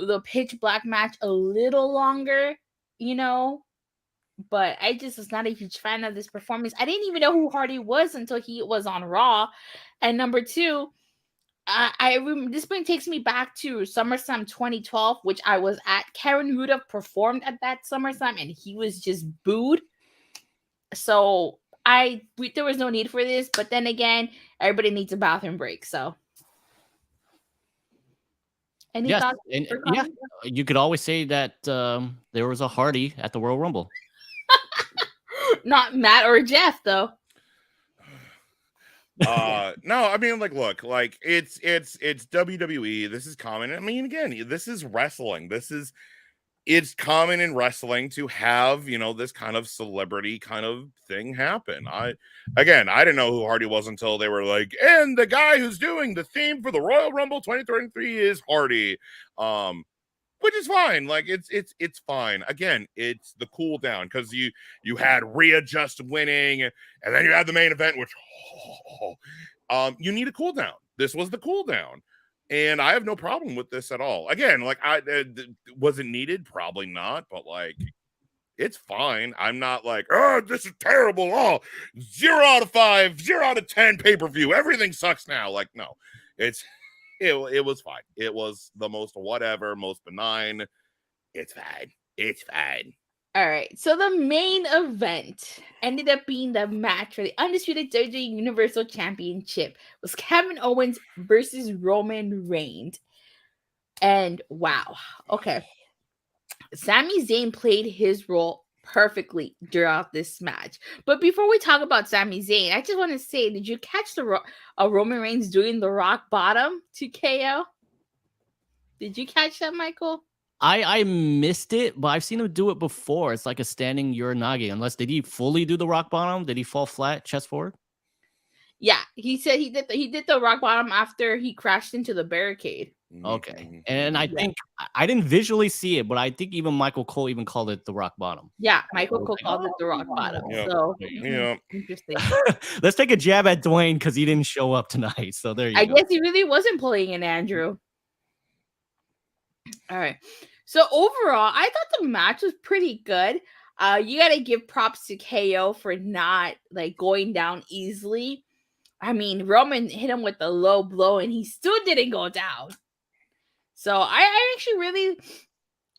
the pitch black match a little longer, But I just was not a huge fan of this performance. I didn't even know who Hardy was until he was on Raw. And number two, this point takes me back to SummerSlam 2012, which I was at. Karen Huda performed at that SummerSlam, and he was just booed. So there was no need for this, but then again, everybody needs a bathroom break. So, any thoughts? Yeah, you could always say that there was a Hardy at the Royal Rumble. Not Matt or Jeff, though. No, I mean, like, look, like it's WWE. This is common. I mean, again, this is wrestling. It's common in wrestling to have, this kind of celebrity kind of thing happen. I didn't know who Hardy was until they were like, and the guy who's doing the theme for the Royal Rumble 2023 is Hardy. Which is fine. Like, it's fine. Again, it's the cool down, because you had Rhea just winning, and then you had the main event, which you need a cool down. This was the cool down. And I have no problem with this at all. Again, like, was it needed? Probably not, but like, it's fine. I'm not like, oh, this is terrible. Oh, 0 out of 5, 0 out of 10 pay-per-view. Everything sucks now. Like, no, it was fine. It was the most whatever, most benign. It's fine. It's fine. All right. So the main event ended up being the match for the Undisputed WWE Universal Championship. It was Kevin Owens versus Roman Reigns. And wow. Okay. Sami Zayn played his role perfectly throughout this match. But before we talk about Sami Zayn, I just want to say, did you catch the Roman Reigns doing the rock bottom to KO? Did you catch that, Michael? I missed it, but I've seen him do it before. It's like a standing Uranage. Did he fully do the rock bottom? Did he fall flat, chest forward? Yeah, he said he did the rock bottom after he crashed into the barricade. Okay, and I think I didn't visually see it, but I think even Michael Cole even called it the rock bottom. Yeah, Michael Cole called it the rock bottom. Yeah. So yeah, interesting. Let's take a jab at Dwayne because he didn't show up tonight. So there you go. I guess he really wasn't pulling in Andrew. All right. So overall, I thought the match was pretty good. You got to give props to KO for not like going down easily. I mean, Roman hit him with a low blow and he still didn't go down. So I actually really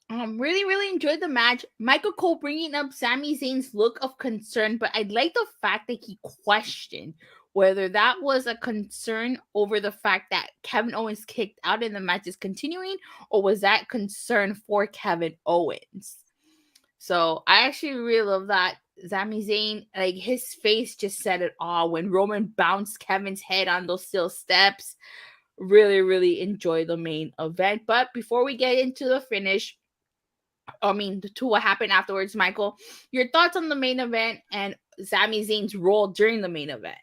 Really enjoyed the match. Michael Cole bringing up Sami Zayn's look of concern, but I like the fact that he questioned whether that was a concern over the fact that Kevin Owens kicked out and the match is continuing, or was that concern for Kevin Owens? So I actually really love that. Sami Zayn, like his face just said it all when Roman bounced Kevin's head on those steel steps. Really enjoy the main event. But before we get into the finish, to what happened afterwards, Michael, your thoughts on the main event and Sami Zayn's role during the main event?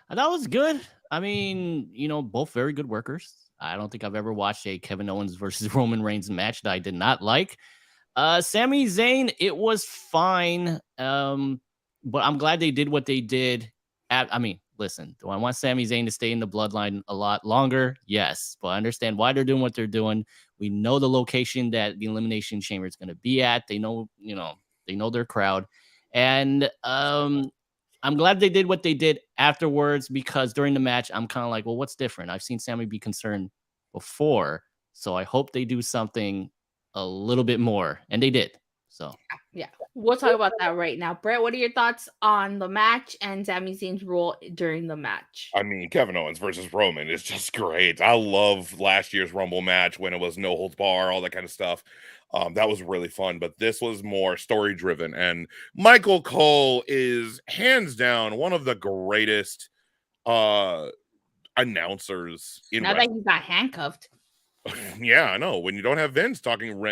I thought it was good. I mean, both very good workers. I don't think I've ever watched a Kevin Owens versus Roman Reigns match that I did not like. Sami Zayn, it was fine. But I'm glad they did what they did. Listen, do I want Sami Zayn to stay in the bloodline a lot longer? Yes, but I understand why they're doing what they're doing. We know the location that the Elimination Chamber is going to be at. They know, they know their crowd. And I'm glad they did what they did afterwards, because during the match, I'm kind of like, well, what's different? I've seen Sami be concerned before, so I hope they do something a little bit more, and they did. So yeah, we'll talk about that right now. Brett, what are your thoughts on the match and Sami Zayn's role during the match? I mean, Kevin Owens versus Roman is just great. I love last year's Rumble match when it was no holds bar, all that kind of stuff. That was really fun, but this was more story driven. And Michael Cole is hands down one of the greatest announcers in now that he's not handcuffed. Yeah, I know. When you don't have Vince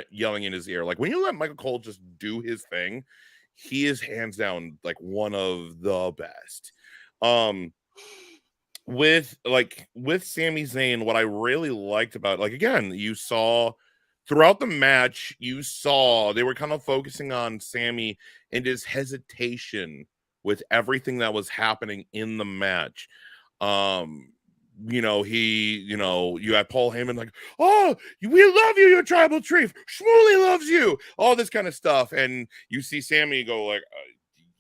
yelling in his ear, like when you let Michael Cole just do his thing, he is hands down like one of the best. With Sami Zayn, what I really liked about, like, again, you saw throughout the match, they were kind of focusing on Sami and his hesitation with everything that was happening in the match. You had Paul Heyman like, oh, we love you, your tribal chief. Shmuley loves you. All this kind of stuff. And you see Sami go like,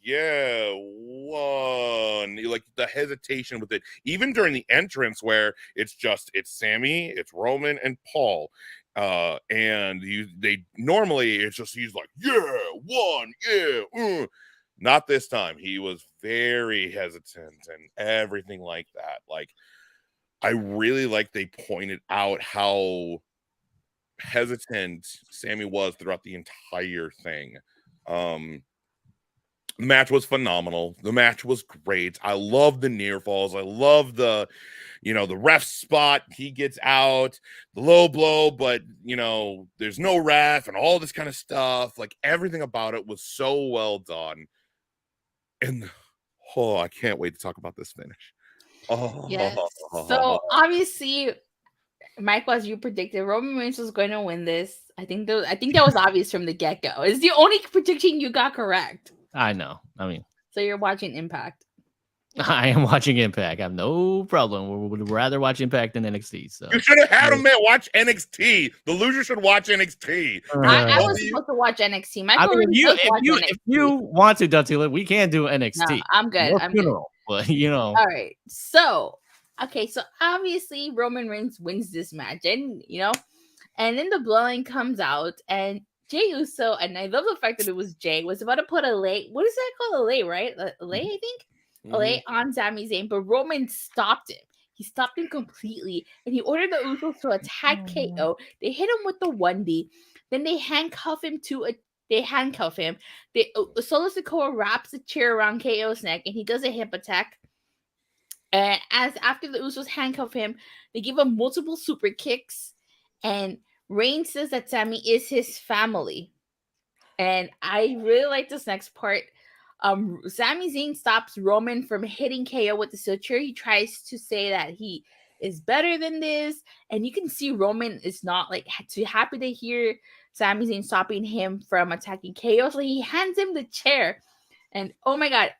yeah, one. Like the hesitation with it. Even during the entrance where it's Sami, it's Roman, and Paul. And normally it's just, he's like, yeah, one, yeah, Not this time. He was very hesitant and everything like that. Like, I really like they pointed out how hesitant Sami was throughout the entire thing. The match was phenomenal. The match was great. I love the near falls. I love the ref spot. He gets out, the low blow, but there's no ref and all this kind of stuff. Like everything about it was so well done. And I can't wait to talk about this finish. Oh. Yes. So obviously, Michael, as you predicted, Roman Reigns was going to win this. I think that was obvious from the get-go. It's the only prediction you got correct. I know. So you're watching Impact. I am watching Impact. I have no problem. Would rather watch Impact than NXT. So you should have had him watch NXT. The loser should watch NXT. I was supposed to watch NXT. If you want to, Dusty, we can do NXT. No, I'm good. I'm good. But All right. So obviously Roman Reigns wins this match, and and then the Bloodline comes out, and Jey Uso, and I love the fact that it was Jey, was about to put a lay. What is that called? A lay, right? A lay, I think. A lay on Sami Zayn, but Roman stopped him. He stopped him completely, and he ordered the Usos to attack KO. They hit him with the 1D. Then they handcuff him Solo Sikoa wraps the chair around KO's neck, and he does a hip attack. And after the Usos handcuff him, they give him multiple super kicks, and Reigns says that Sami is his family. And I really like this next part. Sami Zayn stops Roman from hitting KO with the steel chair. He tries to say that he is better than this, and you can see Roman is not too happy to hear Sami Zayn stopping him from attacking KO. So he hands him the chair, and oh my god,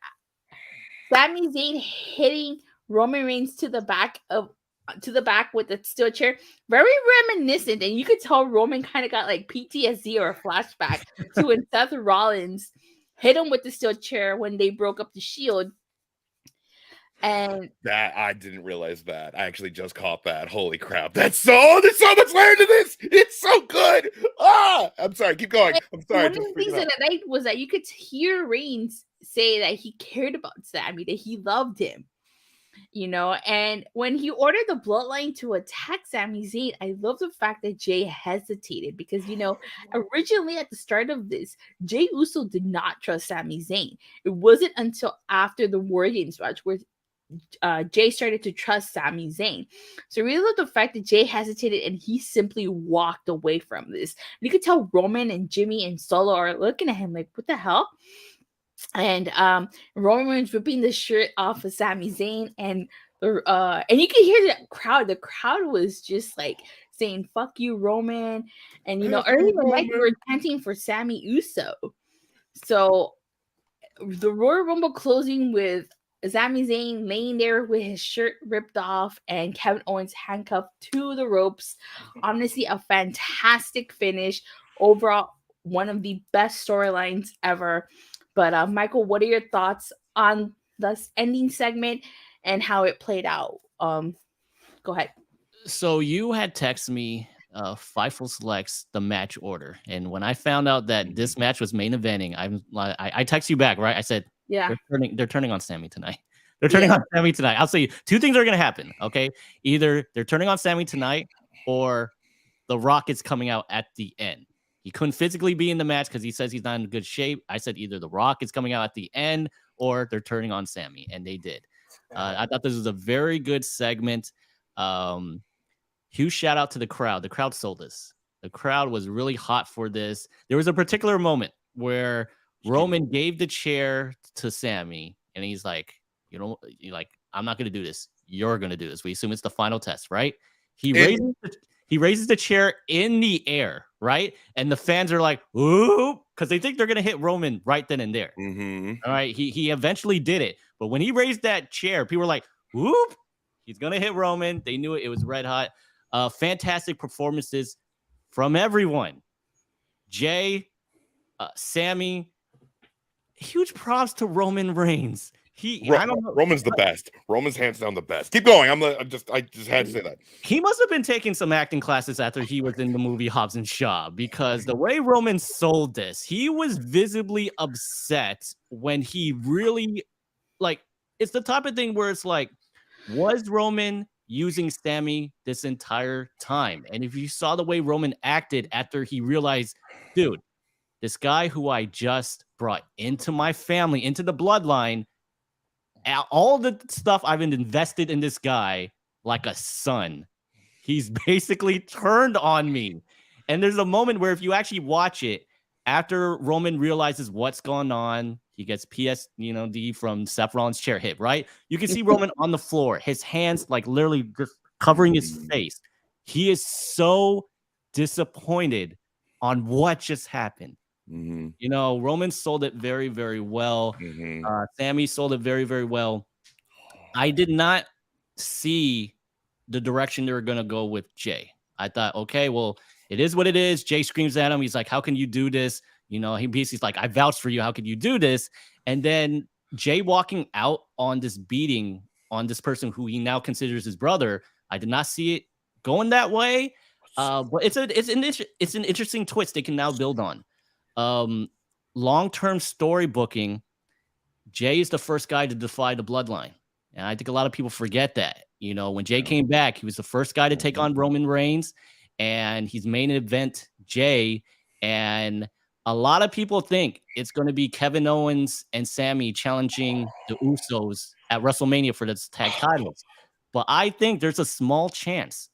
Sami Zayn hitting Roman Reigns to the back with the steel chair, very reminiscent, and you could tell Roman kind of got PTSD or a flashback to when Seth Rollins hit him with the steel chair when they broke up the Shield. And that I didn't realize that. I actually just caught that. Holy crap. There's so much layer to this. It's so good. I'm sorry. Keep going. I'm sorry. One of the things that I liked was that you could hear Reigns say that he cared about Sami, that he loved him. And when he ordered the Bloodline to attack Sami Zayn, I love the fact that Jay hesitated because, originally at the start of this, Jay Uso did not trust Sami Zayn. It wasn't until after the War Games match where Jay started to trust Sami Zayn. So I really love the fact that Jay hesitated and he simply walked away from this. And you could tell Roman and Jimmy and Solo are looking at him like, what the hell? And Roman's ripping the shirt off of Sami Zayn, and you can hear the crowd. The crowd was just like saying "fuck you, Roman," and early in the night we were chanting for Sami Uso. So the Royal Rumble closing with Sami Zayn laying there with his shirt ripped off and Kevin Owens handcuffed to the ropes. Honestly, a fantastic finish. Overall, one of the best storylines ever. But Michael, what are your thoughts on this ending segment and how it played out? Go ahead. So you had texted me Fightful Selects the match order, and when I found out that this match was main eventing, I text you back, right? I said, yeah, they're turning on Sami tonight. They're turning on Sami tonight. I'll say two things are going to happen. Okay, either they're turning on Sami tonight, or the Rock is coming out at the end. He couldn't physically be in the match because he says he's not in good shape. I said either the Rock is coming out at the end or they're turning on Sami, and they did. I thought this was a very good segment. Huge shout out to the crowd. The crowd sold this. The crowd was really hot for this. There was a particular moment where Roman gave the chair to Sami, and he's like, I'm not going to do this. You're going to do this. We assume it's the final test, right? He raises the chair in the air, right? And the fans are like, ooh, because they think they're going to hit Roman right then and there. Mm-hmm. All right. He eventually did it. But when he raised that chair, people were like, whoop, he's going to hit Roman. They knew it. It was red hot. Fantastic performances from everyone. Jay, Sami, huge props to Roman Reigns. Roman's the best. Roman's hands down the best. Keep going. I just had to say that. He must have been taking some acting classes after he was in the movie Hobbs and Shaw, because the way Roman sold this, he was visibly upset when he really, it's the type of thing where it's like, was Roman using Sami this entire time? And if you saw the way Roman acted after he realized, dude, this guy who I just brought into my family, into the bloodline, all the stuff I've been invested in this guy like a son, he's basically turned on me. And there's a moment where if you actually watch it, after Roman realizes what's going on, he gets PSD from Seth Rollins' chair hit, right? You can see Roman on the floor, his hands literally just covering his face. He is so disappointed on what just happened. Mm-hmm. Roman sold it very, very well. Mm-hmm. Sami sold it very, very well. I did not see the direction they were going to go with Jay. I thought, okay, well, it is what it is. Jay screams at him. He's like, how can you do this? He basically's like, I vouched for you. How could you do this? And then Jay walking out on this beating on this person who he now considers his brother, I did not see it going that way. But it's an interesting twist they can now build on. Long-term story booking, Jay is the first guy to defy the bloodline. And I think a lot of people forget that. When Jay came back, he was the first guy to take on Roman Reigns, and he's main event Jay. And a lot of people think it's going to be Kevin Owens and Sami challenging the Usos at WrestleMania for the tag titles. But I think there's a small chance.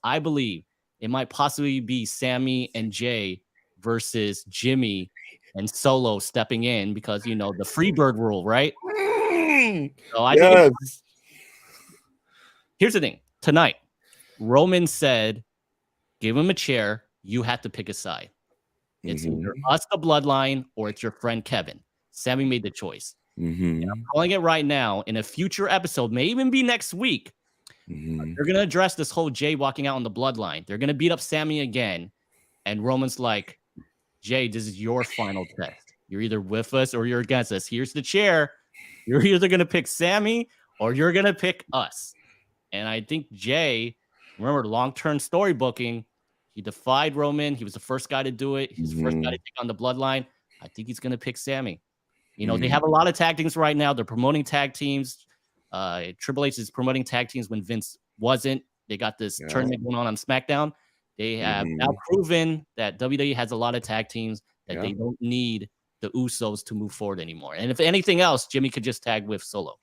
I believe it might possibly be Sami and Jay versus Jimmy and Solo stepping in because, the Freebird rule, right? So I think here's the thing. Tonight, Roman said, give him a chair. You have to pick a side. It's either us, the bloodline, or it's your friend Kevin. Sami made the choice. And I'm calling it right now. In a future episode, may even be next week, they're going to address this whole Jay walking out on the bloodline. They're going to beat up Sami again. And Roman's like, Jay, this is your final test. You're either with us or you're against us. Here's the chair. You're either going to pick Sami or you're going to pick us. And I think Jay, remember, long-term story booking, he defied Roman. He was the first guy to do it. He's the first guy to take on the Bloodline. I think he's going to pick Sami. You know, they have a lot of tag teams right now. They're promoting tag teams. Triple H is promoting tag teams when Vince wasn't. They got this tournament going on SmackDown. They have now proven that WWE has a lot of tag teams, that they don't need the Usos to move forward anymore. And if anything else, Jimmy could just tag with Solo.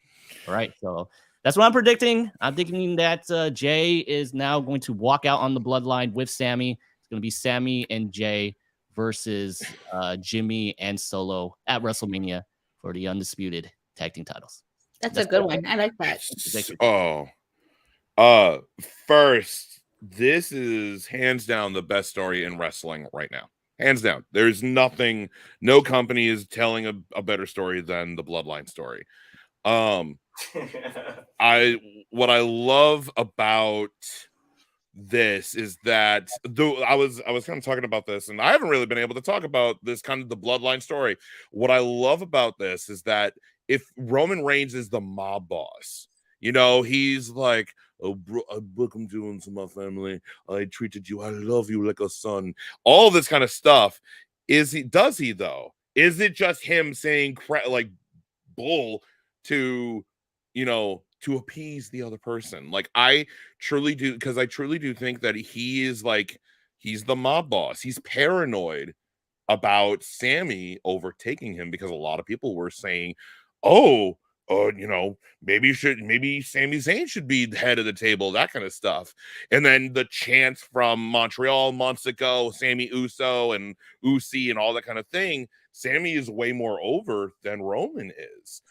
All right. So that's what I'm predicting. I'm thinking that Jay is now going to walk out on the Bloodline with Sami. It's going to be Sami and Jay versus Jimmy and Solo at WrestleMania for the Undisputed Tag Team titles. That's a good one. I like that. First, this is hands down the best story in wrestling right now. Hands down. There's nothing, no company is telling a better story than the Bloodline story. What I love about this is that I was kind of talking about this, and I haven't really been able to talk about this kind of the Bloodline story. What I love about this is that if Roman Reigns is the mob boss, you know, he's like, oh, bro, I welcome you into my family. I treated you. I love you like a son. All this kind of stuff. Does he though? Is it just him saying like bull to, you know, to appease the other person? Like, I truly do, because I truly do think that he is like, he's the mob boss. He's paranoid about Sami overtaking him, because a lot of people were saying, you know, maybe Sami Zayn should be the head of the table, that kind of stuff. And then the chants from Montreal months ago, Sami Uso and Usi and all that kind of thing, Sami is way more over than Roman is.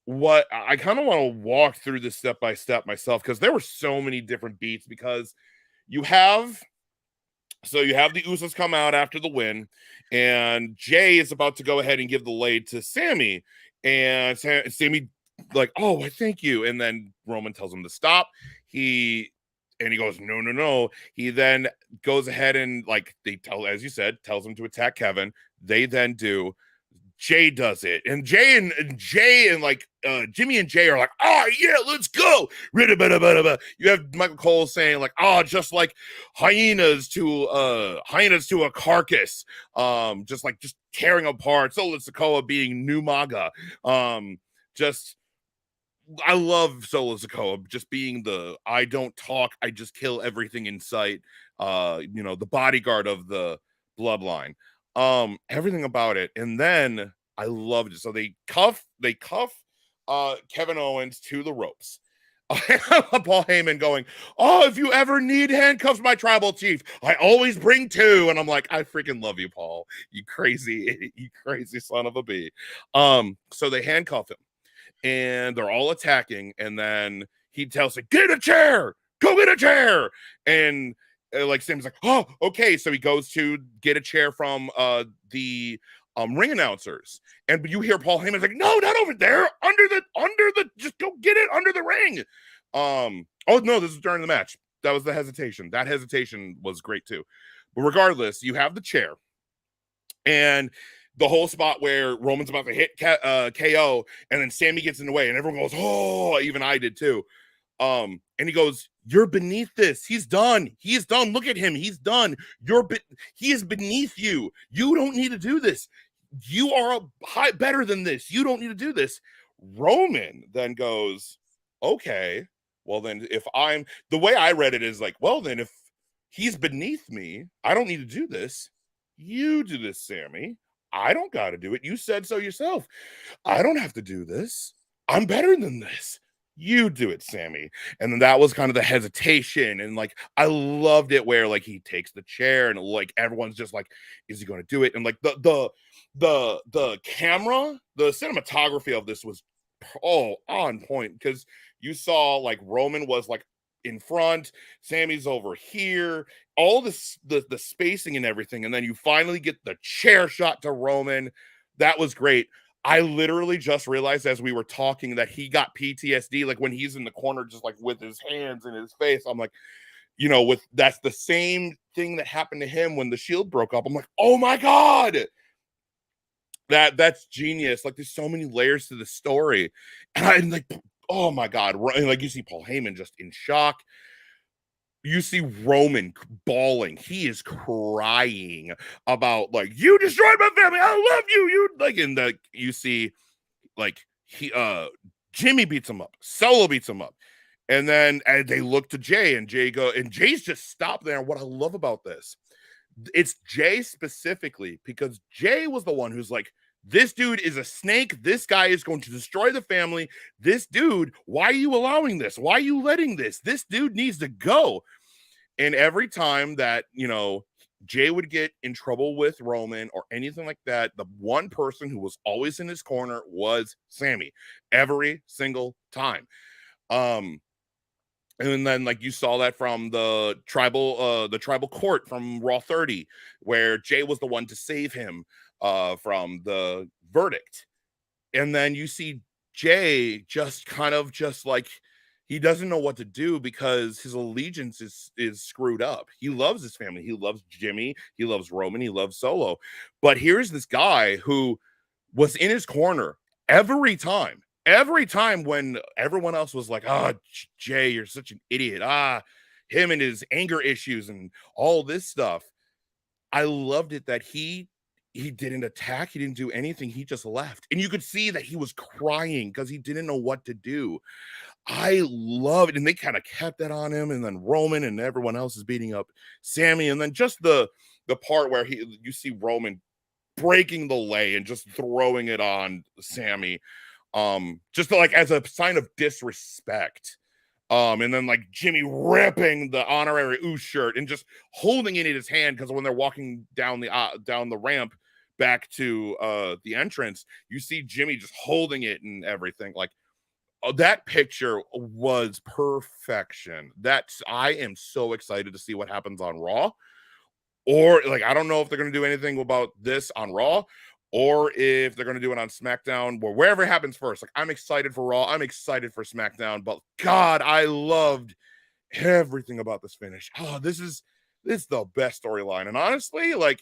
What I kind of want to walk through this step by step myself, because there were so many different beats, because you have the Usos come out after the win, and Jay is about to go ahead and give the lead to Sami, and Sami like, oh, I thank you, and then Roman tells him to stop. He goes, no. He then goes ahead and, like, as you said, tells him to attack Kevin. They then do. Jay does it, and Jay and like Jimmy and Jay are like, oh yeah, let's go. You have Michael Cole saying like, oh, just like hyenas to a carcass, just tearing apart. Solo Sikoa being new MAGA. I love Solo Sikoa just being the I don't talk, I just kill everything in sight. You know, the bodyguard of the Bloodline. Everything about it. And then I loved it. So they cuff Kevin Owens to the ropes. Paul Heyman going, oh, if you ever need handcuffs, my tribal chief, I always bring two. And I'm like, I freaking love you, Paul. You crazy son of a bee. So they handcuff him, and they're all attacking, and then he tells him, get a chair, go get a chair. And like Sam's like, oh, okay. So he goes to get a chair from the ring announcers, and you hear Paul Heyman's like, no, not over there, under the, just go get it under the ring. Oh no, this is during the match. That was the hesitation. That hesitation was great too. But regardless, you have the chair, and the whole spot where Roman's about to hit KO, and then Sami gets in the way, and everyone goes, oh, even I did too. And he goes, you're beneath this. He's done. He's done. Look at him. He's done. He is beneath you. You don't need to do this. You are better than this. You don't need to do this. Roman then goes, okay, well then the way I read it is like, well then if he's beneath me, I don't need to do this. You do this, Sami. I don't got to do it. You said so yourself. I don't have to do this. I'm better than this. You do it, Sami. And then that was kind of the hesitation. And like, I loved it where like he takes the chair, and like everyone's just like, is he going to do it? And like the camera, the cinematography of this was all on point, because you saw like Roman was like in front, Sami's over here, all this, the spacing and everything. And then you finally get the chair shot to Roman. That was great. I literally just realized as we were talking that he got PTSD, like when he's in the corner, just like with his hands in his face. I'm like, you know, that's the same thing that happened to him when the Shield broke up. I'm like, oh my God. That's genius. Like, there's so many layers to the story, and I'm like, oh my god, like you see Paul Heyman just in shock. You see Roman bawling. He is crying about, like, you destroyed my family. I love you. You like, and you see, like, Jimmy beats him up. Solo beats him up. And then they look to Jay, and Jay's just stopped there. And what I love about this, it's Jay specifically, because Jay was the one who's like, this dude is a snake. This guy is going to destroy the family. This dude, why are you allowing this? Why are you letting this? This dude needs to go. And every time that, Jay would get in trouble with Roman or anything like that, the one person who was always in his corner was Sami, every single time. And then, like, you saw that from the tribal court from Raw 30, where Jay was the one to save him from the verdict. And then you see Jay just kind of just like, he doesn't know what to do because his allegiance is screwed up. He loves his family. He loves Jimmy. He loves Roman. He loves Solo. But here's this guy who was in his corner every time when everyone else was like, Jay, you're such an idiot. Him and his anger issues and all this stuff. I loved it that he didn't attack. He didn't do anything. He just left. And you could see that he was crying because he didn't know what to do. I love it. And they kind of kept that on him. And then Roman and everyone else is beating up Sami. And then just the part where you see Roman breaking the lay and just throwing it on Sami. Just like as a sign of disrespect. And then like Jimmy ripping the honorary Uso shirt and just holding it in his hand, because when they're walking down the ramp back to the entrance, you see Jimmy just holding it and everything. Like, that picture was perfection. I am so excited to see what happens on Raw. Or, like, I don't know if they're going to do anything about this on Raw, or if they're going to do it on SmackDown, or wherever it happens first. Like, I'm excited for Raw. I'm excited for SmackDown. But God, I loved everything about this finish. Oh, this is the best storyline. And honestly, like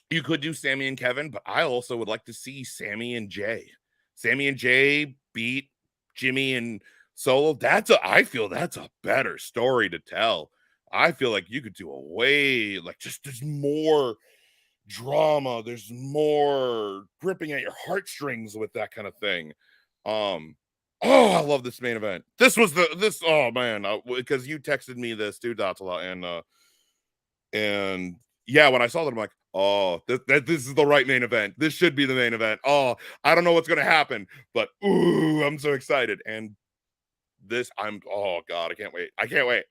you could do Sami and Kevin, but I also would like to see Sami and Jay. Sami and Jay beat Jimmy and Solo. I feel that's a better story to tell. I feel like you could do a way, like, just there's more drama, there's more gripping at your heartstrings with that kind of thing. I love this main event. Oh man, because you texted me this, dude, that's a lot, and yeah, when I saw that, I'm like, oh, this is the right main event. This should be the main event. Oh, I don't know what's gonna happen, but ooh, I'm so excited. And oh god, I can't wait. I can't wait.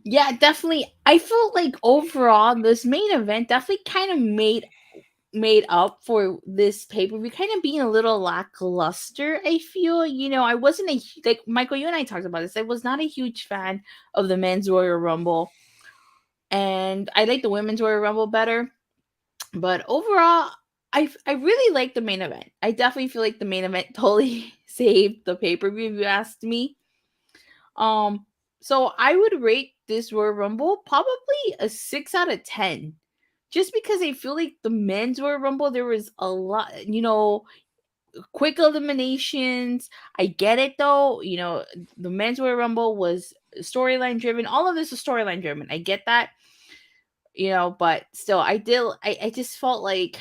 Yeah, definitely. I feel like overall this main event definitely kind of made up for this pay-per-view kind of being a little lackluster. I feel, I wasn't like Michael, you and I talked about this. I was not a huge fan of the men's Royal Rumble, and I like the women's Royal Rumble better. But overall, I really like the main event. I definitely feel like the main event totally saved the pay-per-view, if you asked me. So I would rate this Royal Rumble probably a 6 out of 10. Just because I feel like the men's Royal Rumble, there was a lot, quick eliminations. I get it though. The men's Royal Rumble was storyline driven. All of this is storyline driven. I get that. But still, I just felt like,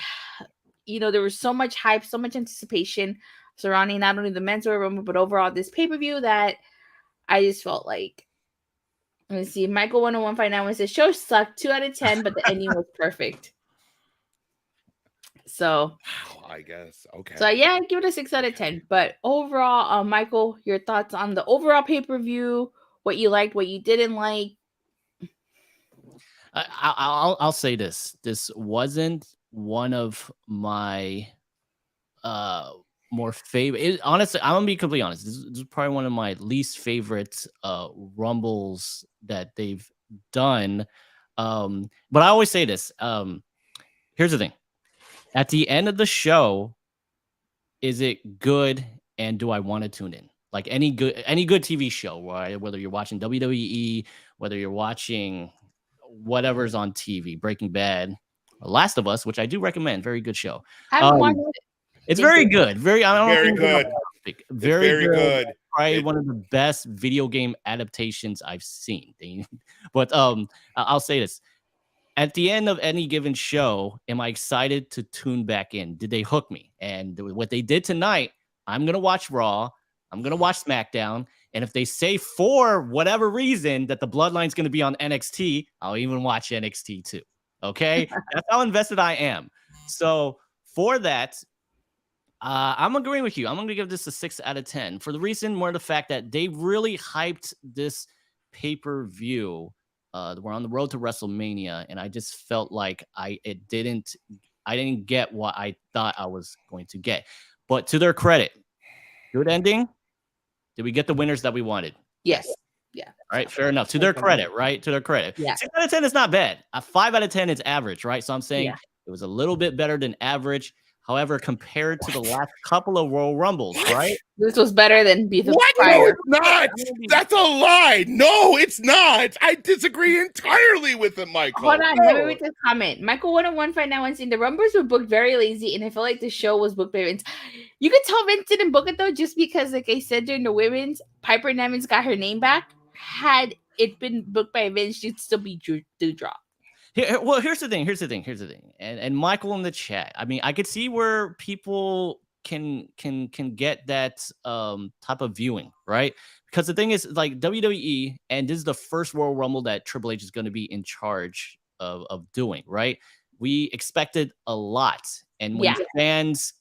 there was so much hype, so much anticipation surrounding not only the men's Royal Rumble, but overall this pay-per-view, that I just felt like, let's see, Michael 10159 says, show sucked, 2 out of 10, but the ending was perfect. So, I guess. Okay. So, yeah, I'd give it a 6 out of 10. But overall, Michael, your thoughts on the overall pay-per-view, what you liked, what you didn't like? I'll say this. This wasn't one of my more favorite. Honestly, I'm gonna be completely honest. This is probably one of my least favorite rumbles that they've done. But I always say this. Here's the thing. At the end of the show, is it good, and do I want to tune in? Like any good TV show, whether you're watching WWE, whether you're watching whatever's on TV, Breaking Bad, Last of Us, which I do recommend. Very good show. I haven't watched it. It's very good. Very, I don't Very think good. Very, very good. Probably one of the best video game adaptations I've seen. But I'll say this. At the end of any given show, am I excited to tune back in? Did they hook me? And what they did tonight, I'm going to watch Raw. I'm going to watch SmackDown. And if they say for whatever reason that the Bloodline's going to be on NXT, I'll even watch NXT too. Okay? That's how invested I am. So for that, I'm agreeing with you. I'm going to give this a 6 out of 10 for the reason more the fact that they really hyped this pay-per-view. We're on the road to WrestleMania, and I just felt like I didn't get what I thought I was going to get. But to their credit, good ending. Did we get the winners that we wanted? Yes. Yeah. All right, fair enough. To their credit, right? To their credit. Yeah. 6 out of 10 is not bad. A 5 out of 10 is average, right? So I'm saying it was a little bit better than average. However, compared to the last couple of Royal Rumbles, right? This was better than the What? prior. No, it's not. That's a lie. No, it's not. I disagree entirely with it, Michael. Hold on, let me read this comment. Michael 101 find out the Rumbles were booked very lazy, and I feel like the show was booked by Vince. You could tell Vince didn't book it though, just because, like I said during the women's, Piper Niven's got her name back. Had it been booked by Vince, she'd still be dropped. Well, here's the thing. And Michael in the chat. I mean, I could see where people can get that type of viewing, right? Because the thing is, like WWE, and this is the first Royal Rumble that Triple H is going to be in charge of doing, right? We expected a lot, and when fans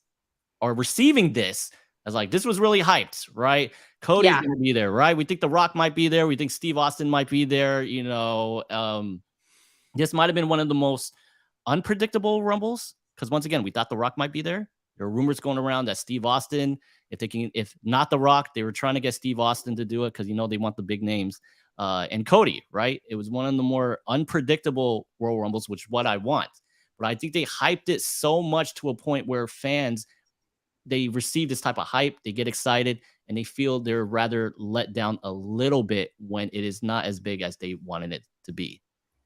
are receiving this, as like this was really hyped, right? Cody's going to be there, right? We think The Rock might be there. We think Steve Austin might be there. You know. This might have been one of the most unpredictable Rumbles because once again, we thought The Rock might be there. There were rumors going around that Steve Austin, if not The Rock, they were trying to get Steve Austin to do it because they want the big names. And Cody, right? It was one of the more unpredictable Royal Rumbles, which is what I want. But I think they hyped it so much to a point where fans, they receive this type of hype, they get excited, and they feel they're rather let down a little bit when it is not as big as they wanted it to be.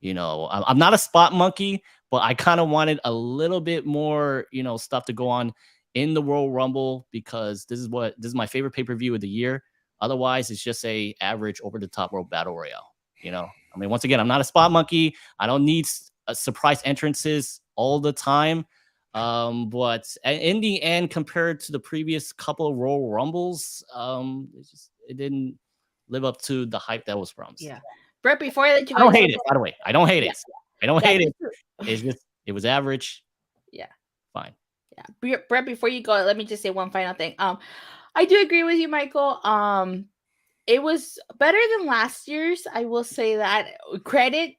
I'm not a spot monkey, but I kind of wanted a little bit more, stuff to go on in the Royal Rumble because this is my favorite pay-per-view of the year. Otherwise, it's just a average over-the-top World Battle Royale. I mean, once again, I'm not a spot monkey. I don't need surprise entrances all the time. But in the end, compared to the previous couple of Royal Rumbles, it didn't live up to the hype that was promised. Yeah. Brett, before I let you I don't hate it, by the way. I don't hate it. I don't hate it. It's just, it was average. Yeah. Fine. Yeah. Brett, before you go, let me just say one final thing. I do agree with you, Michael. It was better than last year's. I will say that. Credit.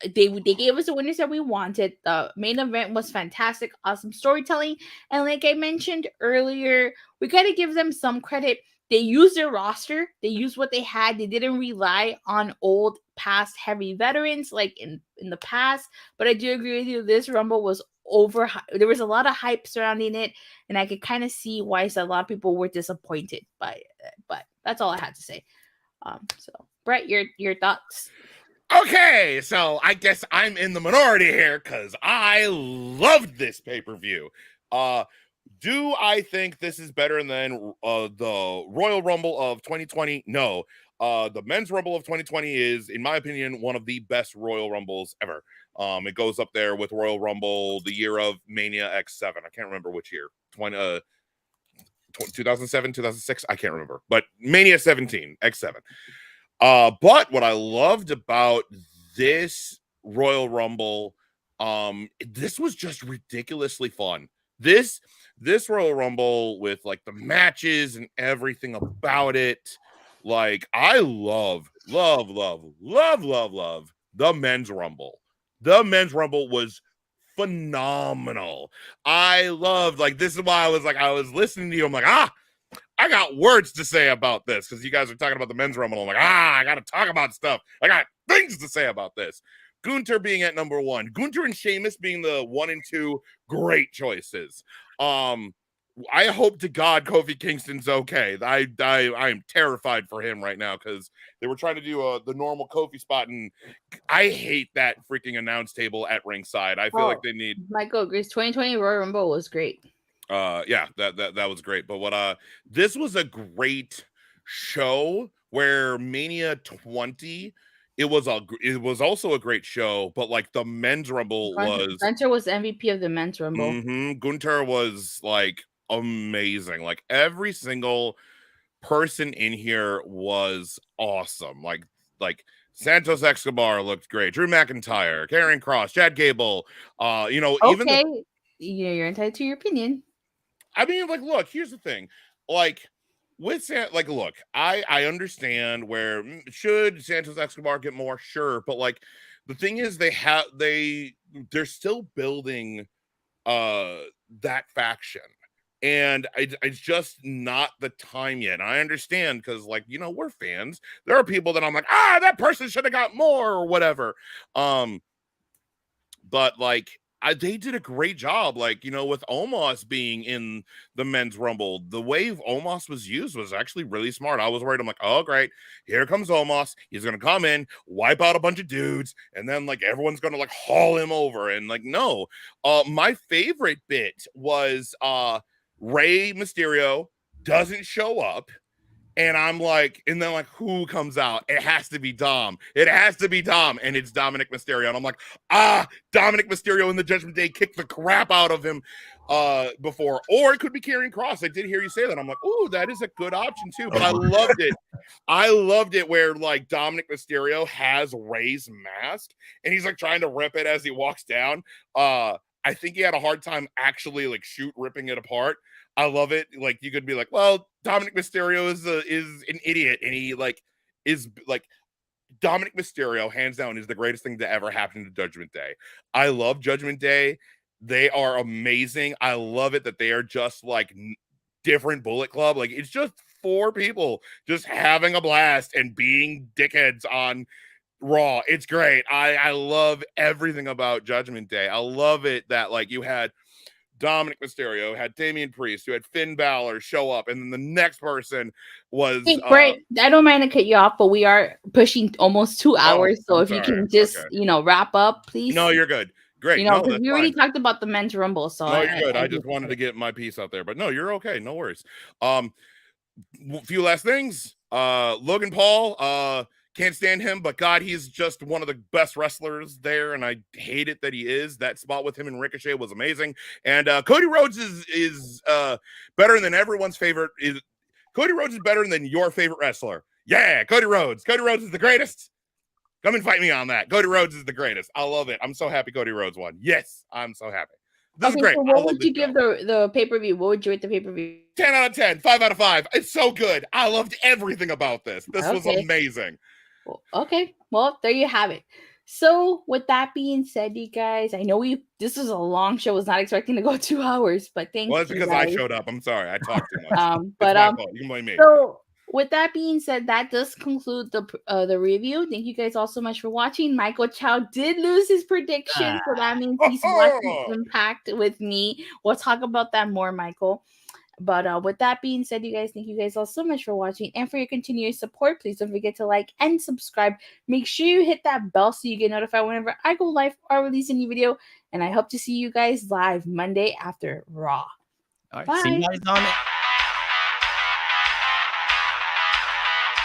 They gave us the winners that we wanted. The main event was fantastic, awesome storytelling. And like I mentioned earlier, we got to give them some credit. They used their roster. They used what they had. They didn't rely on old, past, heavy veterans like in the past. But I do agree with you. This Rumble was over. There was a lot of hype surrounding it. And I could kind of see why a lot of people were disappointed by it. But that's all I had to say. So, Brett, your thoughts? Okay, so I guess I'm in the minority here because I loved this pay-per-view. Do I think this is better than the Royal Rumble of 2020? No. The Men's Rumble of 2020 is, in my opinion, one of the best Royal Rumbles ever. It goes up there with Royal Rumble, the year of Mania X7. I can't remember which year. 2007, 2006? I can't remember. But Mania 17, X7. But what I loved about this Royal Rumble, this was just ridiculously fun. This Royal Rumble with like the matches and everything about it, like I love the Men's Rumble. The Men's Rumble was phenomenal. I loved, like, this is why I was listening to you. I'm like, I got words to say about this because you guys are talking about the Men's Rumble. I'm like, I got to talk about stuff. I got things to say about this. Gunther being at number 1. Gunther and Sheamus being the 1 and 2, great choices. I hope to God Kofi Kingston's okay. I am terrified for him right now because they were trying to do the normal Kofi spot, and I hate that freaking announce table at ringside. I feel like they need Michael agrees. 2020 Royal Rumble was great. Yeah, that was great. But what this was a great show where Mania 20 it was also a great show, but like the men's rumble Gunter was MVP of the men's rumble. Gunter was like amazing. Like every single person in here was awesome. Like Santos Escobar looked great. Drew McIntyre, Karrion Kross, Chad Gable. Even you're entitled to your opinion. I mean, like, look, here's the thing. Like, look, I understand where should Santos Escobar get more? Sure. But like the thing is they're still building that faction. And it's just not the time yet. And I understand because, like, we're fans. There are people that I'm like, that person should have got more or whatever. But like, they did a great job, like, with Omos being in the men's rumble. The way Omos was used was actually really smart. I was worried. I'm like, oh, great. Here comes Omos. He's going to come in, wipe out a bunch of dudes, and then, like, everyone's going to, like, haul him over. And, like, no. My favorite bit was Rey Mysterio doesn't show up. And I'm like, and then like, who comes out? It has to be Dom. It has to be Dom. And it's Dominic Mysterio. And I'm like, Dominic Mysterio in the Judgment Day kicked the crap out of him before. Or it could be Karrion Kross. I did hear you say that. I'm like, ooh, that is a good option too. But I loved it. I loved it where like Dominic Mysterio has Rey's mask and he's like trying to rip it as he walks down. I think he had a hard time actually like ripping it apart. I love it. Like you could be like, well, Dominic Mysterio is an idiot, and he like is like Dominic Mysterio, hands down, is the greatest thing to ever happen to Judgment Day. I love Judgment Day. They are amazing. I love it that they are just like different Bullet Club. Like it's just 4 people just having a blast and being dickheads on Raw. It's great. I love everything about Judgment Day. I love it that like you had Dominic Mysterio, had Damian Priest, who had Finn Balor show up, and then the next person was Bray. I don't mind to cut you off, but we are pushing almost 2 hours. So if you can just wrap up, please. No, you're good. Great. Because we already talked about the men's rumble. So no, you're good. I just wanted to get my piece out there, but no, you're okay. No worries. Few last things. Logan Paul, can't stand him, but God, he's just one of the best wrestlers there, and I hate it that he is. That spot with him and Ricochet was amazing. And Cody Rhodes is better than everyone's favorite. Cody Rhodes is better than your favorite wrestler. Yeah, Cody Rhodes. Cody Rhodes is the greatest. Come and fight me on that. Cody Rhodes is the greatest. I love it. I'm so happy Cody Rhodes won. Yes, I'm so happy. This is great. So what would you give the pay-per-view? What would you rate the pay-per-view? 10 out of 10, 5 out of 5. It's so good. I loved everything about this. This was amazing. Okay, well, there you have it. So with that being said, you guys, I know this is a long show. I was not expecting to go 2 hours, but thanks. Well, it's because I showed up. I'm sorry. I talked too much. But you can blame me. So with that being said, that does conclude the review. Thank you guys all so much for watching. Michael Chow did lose his prediction, so that means he's watching Impact with me. We'll talk about that more, Michael. But with that being said, you guys, thank you guys all so much for watching and for your continuous support. Please don't forget to like and subscribe. Make sure you hit that bell so you get notified whenever I go live or release a new video. And I hope to see you guys live Monday after Raw. All right, see you guys on it.